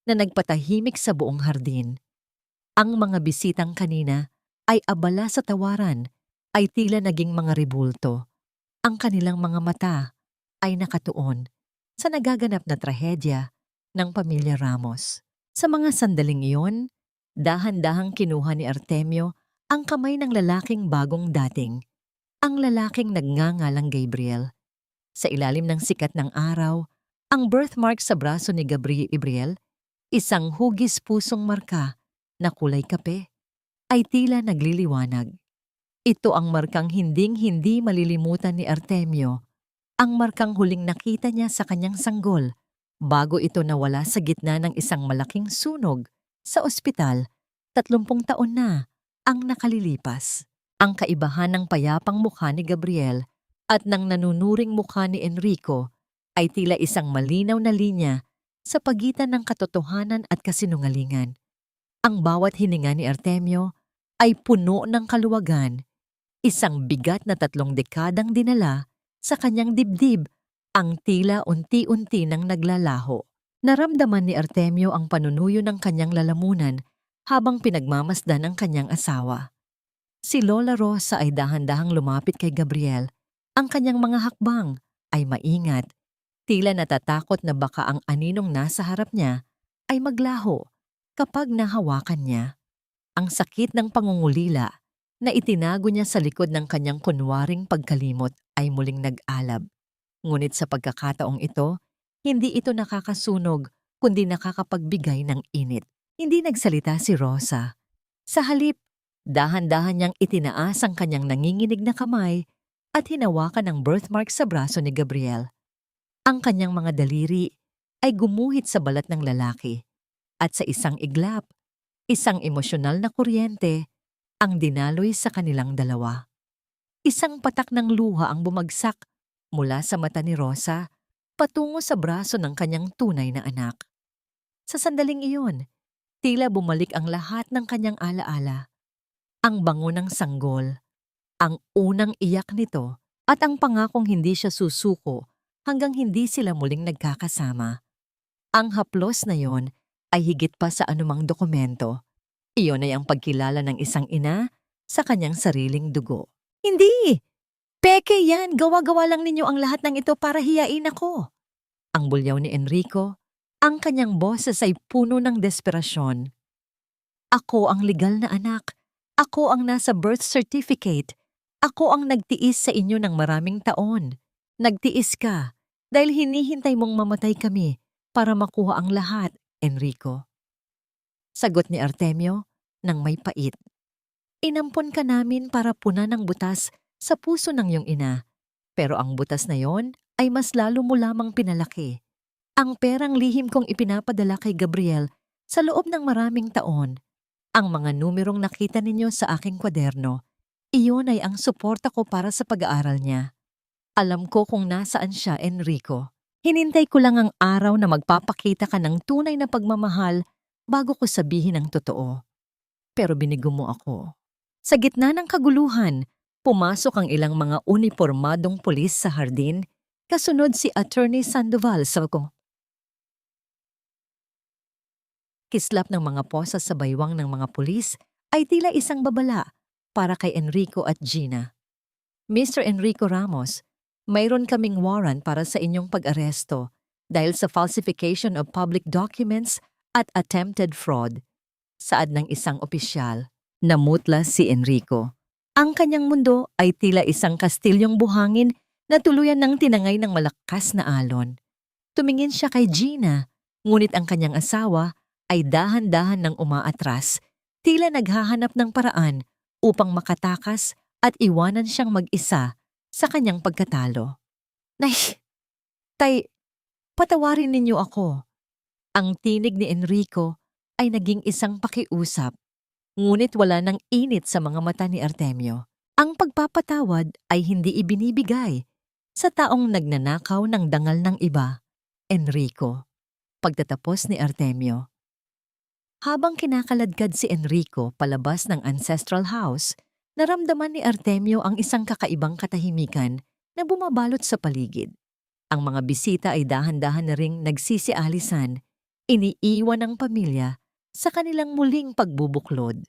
na nagpatahimik sa buong hardin. Ang mga bisitang kanina ay abala sa tawaran ay tila naging mga rebulto. Ang kanilang mga mata ay nakatuon sa nagaganap na trahedya ng pamilya Ramos. Sa mga sandaling iyon, dahan-dahang kinuha ni Artemio ang kamay ng lalaking bagong dating. Ang lalaking nagngangalang Gabriel. Sa ilalim ng sikat ng araw, ang birthmark sa braso ni Gabriel, isang hugis pusong marka na kulay kape, ay tila nagliliwanag. Ito ang markang hinding-hindi malilimutan ni Artemio, ang markang huling nakita niya sa kanyang sanggol bago ito nawala sa gitna ng isang malaking sunog sa ospital. 30 taon na ang nakalilipas. Ang kaibahan ng payapang mukha ni Gabriel at ng nanunuring mukha ni Enrico ay tila isang malinaw na linya sa pagitan ng katotohanan at kasinungalingan. Ang bawat hininga ni Artemio ay puno ng kaluwagan, isang bigat na 3 dekadang dinala sa kanyang dibdib, ang tila unti-unti nang naglalaho. Naramdaman ni Artemio ang panunuyo ng kanyang lalamunan habang pinagmamasdan ang kanyang asawa. Si Lola Rosa ay dahan-dahang lumapit kay Gabriel Ang kanyang mga hakbang ay maingat, tila natatakot na baka ang aninong nasa harap niya ay maglaho kapag nahawakan niya. Ang sakit ng pangungulila na itinago niya sa likod ng kanyang kunwaring pagkalimot ay muling nag-alab. Ngunit sa pagkakataong ito, hindi ito nakakasunog kundi nakakapagbigay ng init. Hindi nagsalita si Rosa. Sa halip, dahan-dahan niyang itinaas ang kanyang nanginginig na kamay at hinawakan ang birthmark sa braso ni Gabriel. Ang kanyang mga daliri ay gumuhit sa balat ng lalaki at sa isang iglap, isang emosyonal na kuryente ang dinaloy sa kanilang dalawa. Isang patak ng luha ang bumagsak mula sa mata ni Rosa patungo sa braso ng kanyang tunay na anak. Sa sandaling iyon, tila bumalik ang lahat ng kanyang alaala. Ang bango ng sanggol, ang unang iyak nito at ang pangakong hindi siya susuko hanggang hindi sila muling nagkakasama. Ang haplos na yon ay higit pa sa anumang dokumento. Iyon ay ang pagkilala ng isang ina sa kanyang sariling dugo. Hindi! Peke yan! Gawa-gawa lang ninyo ang lahat ng ito para hiyain ako. Ang bulyaw ni Enrico, ang kanyang boses ay puno ng desperasyon. Ako ang legal na anak. Ako ang nasa birth certificate. Ako ang nagtiis sa inyo ng maraming taon. Nagtiis ka dahil hinihintay mong mamatay kami para makuha ang lahat, Enrico. Sagot ni Artemio nang may pait. Inampon ka namin para punan ng butas sa puso ng iyong ina. Pero ang butas na yon ay mas lalo mo lamang pinalaki. Ang perang lihim kong ipinapadala kay Gabriel sa loob ng maraming taon. Ang mga numerong nakita ninyo sa aking kwaderno, iyon ay ang suporta ko para sa pag-aaral niya. Alam ko kung nasaan siya, Enrico. Hinintay ko lang ang araw na magpapakita ka ng tunay na pagmamahal bago ko sabihin ang totoo. Pero binigo mo ako. Sa gitna ng kaguluhan, pumasok ang ilang mga unipormadong pulis sa hardin, kasunod si Attorney Sandoval sa kislap ng mga posas sa baywang ng mga pulis ay tila isang babala para kay Enrico at Gina. Mr. Enrico Ramos, mayroon kaming warrant para sa inyong pag-aresto dahil sa falsification of public documents at attempted fraud. Saad ng isang opisyal, namutla si Enrico. Ang kanyang mundo ay tila isang kastilyong buhangin na tuluyan ng tinangay ng malakas na alon. Tumingin siya kay Gina, ngunit ang kanyang asawa ay dahan-dahan ng umaatras, tila naghahanap ng paraan upang makatakas at iwanan siyang mag-isa sa kanyang pagkatalo. Nay, tay, patawarin ninyo ako. Ang tinig ni Enrico ay naging isang pakiusap, ngunit wala ng init sa mga mata ni Artemio. Ang pagpapatawad ay hindi ibinibigay sa taong nagnanakaw ng dangal ng iba, Enrico. Pagtatapos ni Artemio. Habang kinakaladkad si Enrico palabas ng ancestral house, naramdaman ni Artemio ang isang kakaibang katahimikan na bumabalot sa paligid. Ang mga bisita ay dahan-dahan na ring nagsisialisan, iniiwan ng pamilya sa kanilang muling pagbubuklod.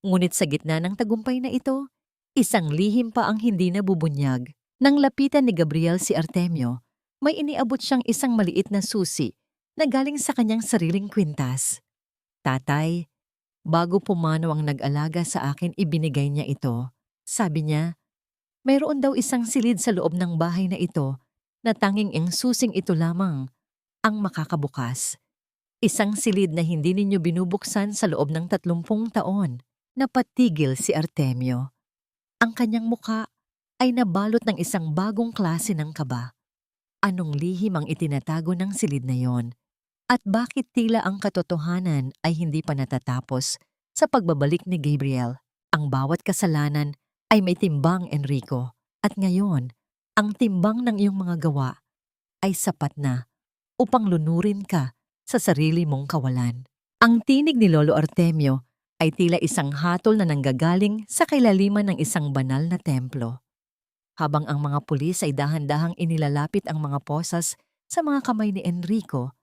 Ngunit sa gitna ng tagumpay na ito, isang lihim pa ang hindi nabubunyag. Nang lapitan ni Gabriel si Artemio, may iniabot siyang isang maliit na susi na galing sa kanyang sariling kwintas. Tatay, bago pumanaw ang nag-alaga sa akin ibinigay niya ito. Sabi niya, mayroon daw isang silid sa loob ng bahay na ito na tanging ang susing ito lamang ang makakabukas. Isang silid na hindi ninyo binubuksan sa loob ng 30 taon. Napatigil si Artemio. Ang kanyang muka ay nabalot ng isang bagong klase ng kaba. Anong lihim ang itinatago ng silid na yon? At bakit tila ang katotohanan ay hindi pa natatapos sa pagbabalik ni Gabriel? Ang bawat kasalanan ay may timbang, Enrico. At ngayon, ang timbang ng iyong mga gawa ay sapat na upang lunurin ka sa sarili mong kawalan. Ang tinig ni Lolo Artemio ay tila isang hatol na nanggagaling sa kailaliman ng isang banal na templo. Habang ang mga pulis ay dahan-dahang inilalapit ang mga posas sa mga kamay ni Enrico,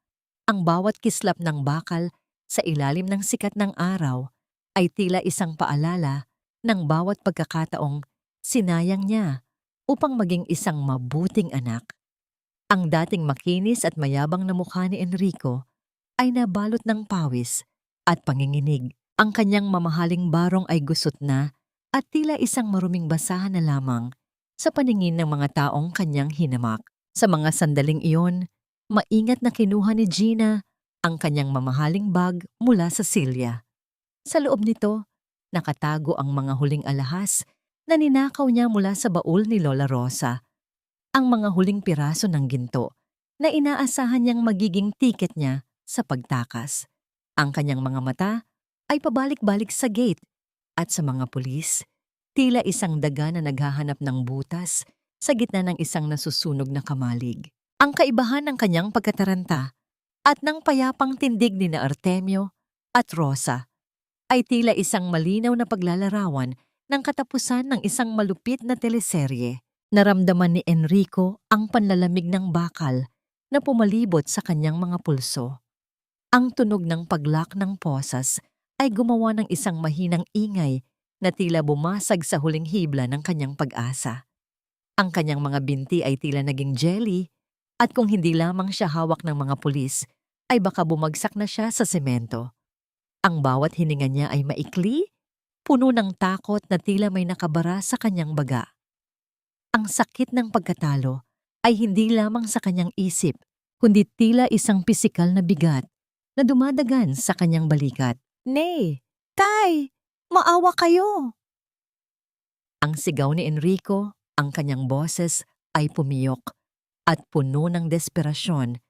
ang bawat kislap ng bakal sa ilalim ng sikat ng araw ay tila isang paalala ng bawat pagkakataong sinayang niya upang maging isang mabuting anak. Ang dating makinis at mayabang na mukha ni Enrico ay nabalot ng pawis at panginginig. Ang kanyang mamahaling barong ay gusot na at tila isang maruming basahan na lamang sa paningin ng mga taong kanyang hinamak. Sa mga sandaling iyon, maingat na kinuha ni Gina ang kanyang mamahaling bag mula sa silya. Sa loob nito, nakatago ang mga huling alahas na ninakaw niya mula sa baul ni Lola Rosa. Ang mga huling piraso ng ginto na inaasahan niyang magiging tiket niya sa pagtakas. Ang kanyang mga mata ay pabalik-balik sa gate at sa mga pulis, tila isang daga na naghahanap ng butas sa gitna ng isang nasusunog na kamalig. Ang kaibahan ng kanyang pagkataranta at ng payapang tindig ni na Artemio at Rosa ay tila isang malinaw na paglalarawan ng katapusan ng isang malupit na teleserye. Naramdaman ni Enrico ang panlalamig ng bakal na pumalibot sa kanyang mga pulso. Ang tunog ng paglak ng posas ay gumawa ng isang mahinang ingay na tila bumasag sa huling hibla ng kanyang pag-asa. Ang kanyang mga binti ay tila naging jelly at kung hindi lamang siya hawak ng mga pulis, ay baka bumagsak na siya sa semento. Ang bawat hininga niya ay maikli, puno ng takot na tila may nakabara sa kanyang baga. Ang sakit ng pagkatalo ay hindi lamang sa kanyang isip, kundi tila isang pisikal na bigat na dumadagan sa kanyang balikat. "Nay! Tay! Maawa kayo!" Ang sigaw ni Enrico, ang kanyang boses ay pumiyok at puno ng desperasyon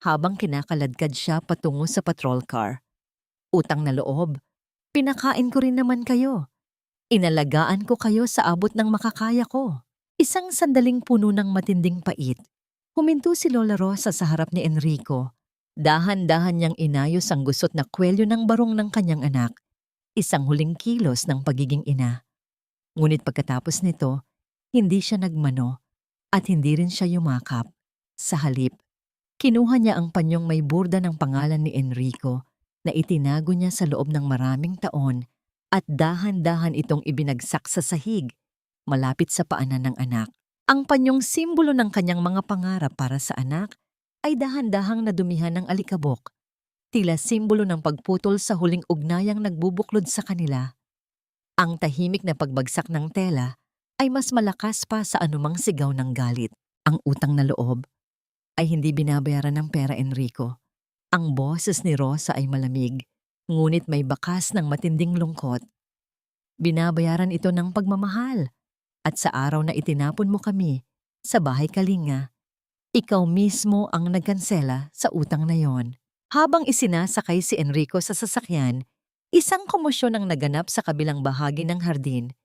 habang kinakaladkad siya patungo sa patrol car. Utang na loob, pinakain ko rin naman kayo. Inalagaan ko kayo sa abot ng makakaya ko. Isang sandaling puno ng matinding pait. Huminto si Lola Rosa sa harap ni Enrico. Dahan-dahan niyang inayos ang gusot na kwelyo ng barong ng kanyang anak. Isang huling kilos ng pagiging ina. Ngunit pagkatapos nito, hindi siya nagmano at hindi rin siya yumakap. Sa halip, kinuha niya ang panyong may burda ng pangalan ni Enrico na itinago niya sa loob ng maraming taon at dahan-dahan itong ibinagsak sa sahig malapit sa paanan ng anak. Ang panyong simbolo ng kanyang mga pangarap para sa anak ay dahan-dahang nadumihan ng alikabok, tila simbolo ng pagputol sa huling ugnayang nagbubuklod sa kanila. Ang tahimik na pagbagsak ng tela ay mas malakas pa sa anumang sigaw ng galit. Ang utang na loob ay hindi binabayaran ng pera, Enrico. Ang boses ni Rosa ay malamig, ngunit may bakas ng matinding lungkot. Binabayaran ito ng pagmamahal. At sa araw na itinapon mo kami sa bahay Kalinga, ikaw mismo ang nagkansela sa utang na yon. Habang isinasakay si Enrico sa sasakyan, isang komosyon ang naganap sa kabilang bahagi ng hardin.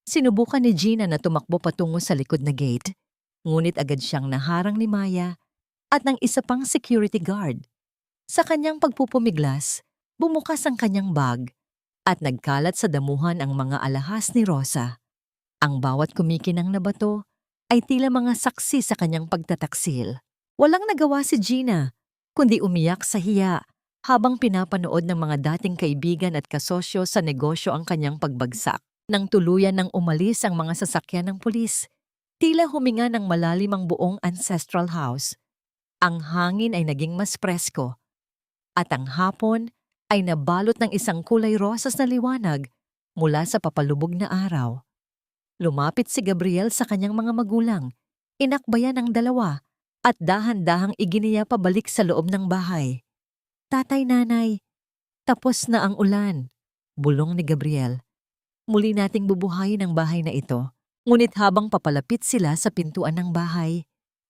Sinubukan ni Gina na tumakbo patungo sa likod na gate, ngunit agad siyang naharang ni Maya at ng isa pang security guard. Sa kanyang pagpupumiglas, bumukas ang kanyang bag at nagkalat sa damuhan ang mga alahas ni Rosa. Ang bawat kumikinang na bato ay tila mga saksi sa kanyang pagtataksil. Walang nagawa si Gina, kundi umiyak sa hiya habang pinapanood ng mga dating kaibigan at kasosyo sa negosyo ang kanyang pagbagsak. Nang tuluyan ng umalis ang mga sasakyan ng pulis, tila huminga ng malalim ang buong ancestral house. Ang hangin ay naging mas presko, at ang hapon ay nabalot ng isang kulay rosas na liwanag mula sa papalubog na araw. Lumapit si Gabriel sa kanyang mga magulang, inakbayan ang dalawa at dahan-dahang iginiya pabalik sa loob ng bahay. "Tatay, nanay, tapos na ang ulan," bulong ni Gabriel. "Muli nating bubuhayin ang bahay na ito." Ngunit habang papalapit sila sa pintuan ng bahay,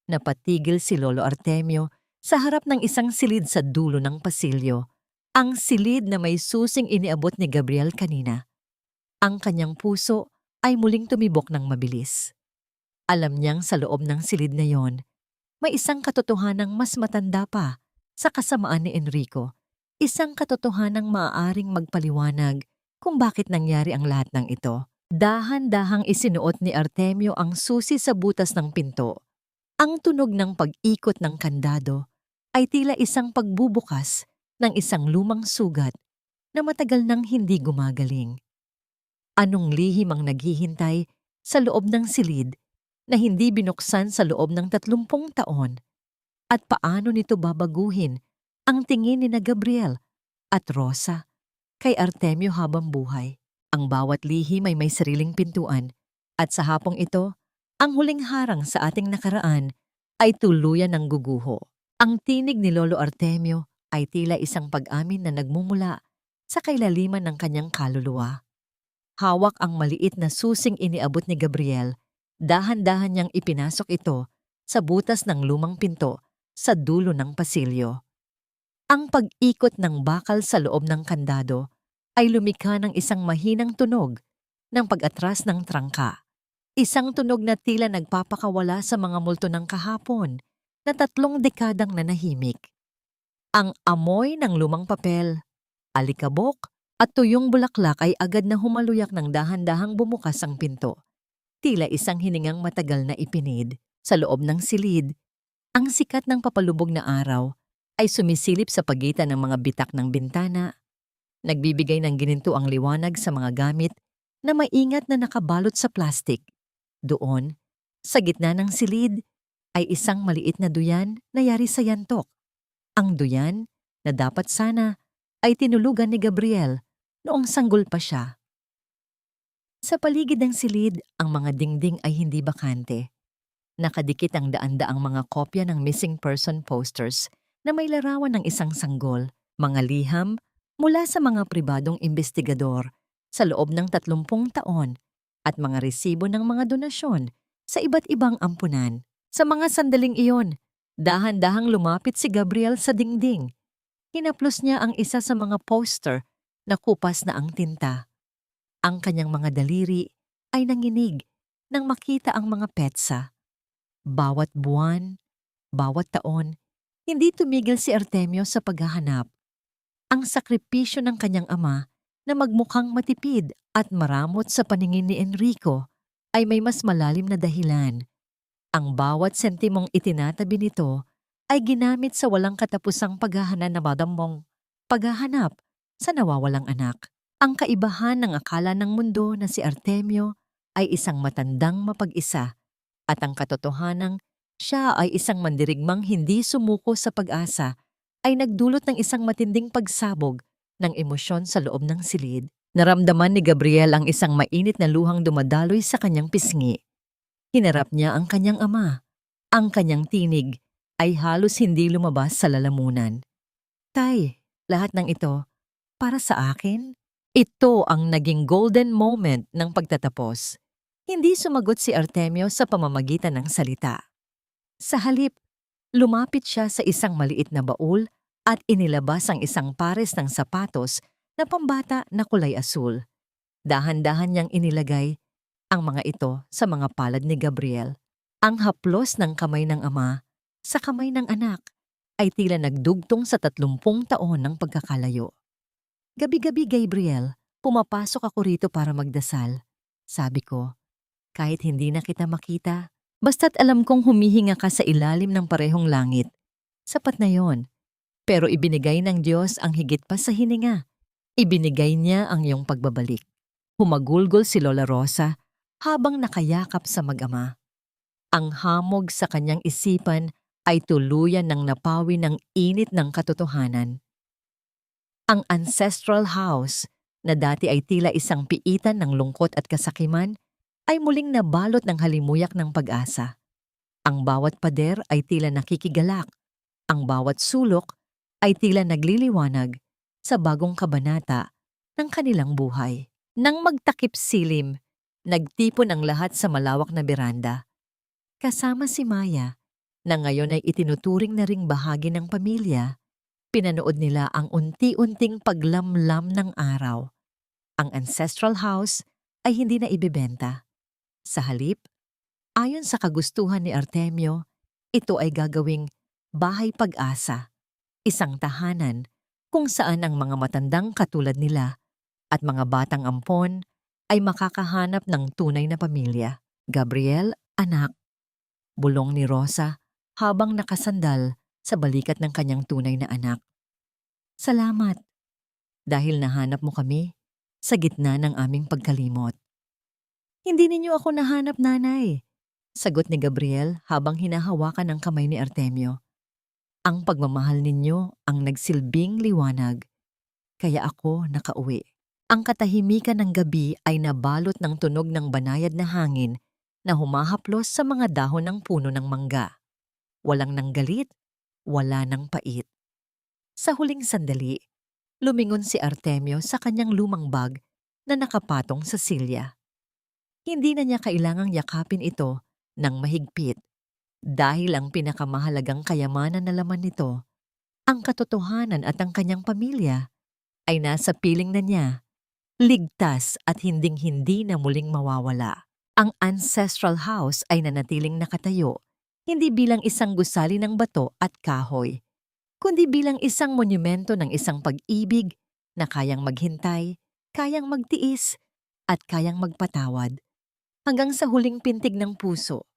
napatigil si Lolo Artemio sa harap ng isang silid sa dulo ng pasilyo. Ang silid na may susing iniabot ni Gabriel kanina. Ang kanyang puso ay muling tumibok ng mabilis. Alam niyang sa loob ng silid na yon, may isang katotohanang mas matanda pa sa kasamaan ni Enrico. Isang katotohanang maaaring magpaliwanag kung bakit nangyari ang lahat ng ito. Dahan-dahang isinuot ni Artemio ang susi sa butas ng pinto. Ang tunog ng pag-ikot ng kandado ay tila isang pagbubukas ng isang lumang sugat na matagal nang hindi gumagaling. Anong lihim ang naghihintay sa loob ng silid na hindi binuksan sa loob ng 30 taon? At paano nito babaguhin ang tingin ni na Gabriel at Rosa kay Artemio habang buhay? Ang bawat lihim ay may sariling pintuan at sa hapong ito, ang huling harang sa ating nakaraan ay tuluyan ng guguho. Ang tinig ni Lolo Artemio ay tila isang pag-amin na nagmumula sa kailaliman ng kanyang kaluluwa. Hawak ang maliit na susing iniabot ni Gabriel, dahan-dahan niyang ipinasok ito sa butas ng lumang pinto sa dulo ng pasilyo. Ang pag-ikot ng bakal sa loob ng kandado ay lumikha ng isang mahinang tunog ng pag-atras ng trangka. Isang tunog na tila nagpapakawala sa mga multo ng kahapon na 3 dekadang nanahimik. Ang amoy ng lumang papel, alikabok at tuyong bulaklak ay agad na humaluyak ng dahan-dahang bumukas ang pinto. Tila isang hiningang matagal na ipinid. Sa loob ng silid, ang sikat ng papalubog na araw ay sumisilip sa pagitan ng mga bitak ng bintana, nagbibigay ng gininto ang liwanag sa mga gamit na maingat na nakabalot sa plastik. Doon, sa gitna ng silid, ay isang maliit na duyan na yari sa yantok. Ang duyan na dapat sana ay tinulugan ni Gabriel noong sanggol pa siya. Sa paligid ng silid, ang mga dingding ay hindi bakante. Nakadikit ang daan-daang mga kopya ng missing person posters na may larawan ng isang sanggol, mga liham mula sa mga pribadong investigador sa loob ng 30 taon at mga resibo ng mga donasyon sa iba't ibang ampunan. Sa mga sandaling iyon, dahan-dahang lumapit si Gabriel sa dingding. Hinaplos niya ang isa sa mga poster na kupas na ang tinta. Ang kanyang mga daliri ay nanginig nang makita ang mga petsa. Bawat buwan, bawat taon, hindi tumigil si Artemio sa paghahanap. Ang sakripisyo ng kanyang ama na magmukhang matipid at maramot sa paningin ni Enrico ay may mas malalim na dahilan. Ang bawat sentimong itinatabi nito ay ginamit sa walang katapusang paghahanap sa nawawalang anak. Ang kaibahan ng akala ng mundo na si Artemio ay isang matandang mapag-isa at ang katotohanang siya ay isang mandirigmang hindi sumuko sa pag-asa ay nagdulot ng isang matinding pagsabog ng emosyon sa loob ng silid. Naramdaman ni Gabriel ang isang mainit na luhang dumadaloy sa kanyang pisngi. Hinarap niya ang kanyang ama. Ang kanyang tinig ay halos hindi lumabas sa lalamunan. Tay, lahat ng ito, para sa akin? Ito ang naging golden moment ng pagtatapos. Hindi sumagot si Artemio sa pamamagitan ng salita. Sa halip, lumapit siya sa isang maliit na baul at inilabas ang isang pares ng sapatos na pambata na kulay asul. Dahan-dahan niyang inilagay ang mga ito sa mga palad ni Gabriel. Ang haplos ng kamay ng ama sa kamay ng anak ay tila nagdugtong sa 30 taon ng pagkakalayo. Gabi-gabi, Gabriel, pumapasok ako rito para magdasal. Sabi ko, kahit hindi na kita makita, basta't alam kong humihinga ka sa ilalim ng parehong langit. Sapat na yon. Pero ibinigay ng Diyos ang higit pa sa hininga. Ibinigay niya ang iyong pagbabalik. Humagulgol si Lola Rosa habang nakayakap sa mag-ama. Ang hamog sa kanyang isipan ay tuluyan ng napawi ng init ng katotohanan. Ang ancestral house, na dati ay tila isang piitan ng lungkot at kasakiman, ay muling nabalot ng halimuyak ng pag-asa. Ang bawat pader ay tila nakikigalak. Ang bawat sulok ay tila nagliliwanag sa bagong kabanata ng kanilang buhay. Nang magtakip silim, nagtipon ang lahat sa malawak na beranda. Kasama si Maya, na ngayon ay itinuturing na ring bahagi ng pamilya, pinanood nila ang unti-unting paglamlam ng araw. Ang ancestral house ay hindi na ibebenta. Sa halip, ayon sa kagustuhan ni Artemio, ito ay gagawing bahay pag-asa, isang tahanan kung saan ang mga matandang katulad nila at mga batang ampon ay makakahanap ng tunay na pamilya. Gabriel, anak, bulong ni Rosa habang nakasandal sa balikat ng kanyang tunay na anak. Salamat, dahil nahanap mo kami sa gitna ng aming pagkalimot. Hindi ninyo ako nahanap, nanay. Sagot ni Gabriel habang hinahawakan ang kamay ni Artemio. Ang pagmamahal ninyo ang nagsilbing liwanag, kaya ako nakauwi. Ang katahimikan ng gabi ay nabalot ng tunog ng banayad na hangin na humahaplos sa mga dahon ng puno ng mangga. Walang nanggalit, wala nang pait. Sa huling sandali, lumingon si Artemio sa kanyang lumang bag na nakapatong sa silya. Hindi na niya kailangang yakapin ito ng mahigpit dahil ang pinakamahalagang kayamanan na laman nito, ang katotohanan at ang kanyang pamilya, ay nasa piling na niya, ligtas at hinding-hindi na muling mawawala. Ang ancestral house ay nanatiling nakatayo, hindi bilang isang gusali ng bato at kahoy, kundi bilang isang monumento ng isang pag-ibig na kayang maghintay, kayang magtiis, at kayang magpatawad hanggang sa huling pintig ng puso.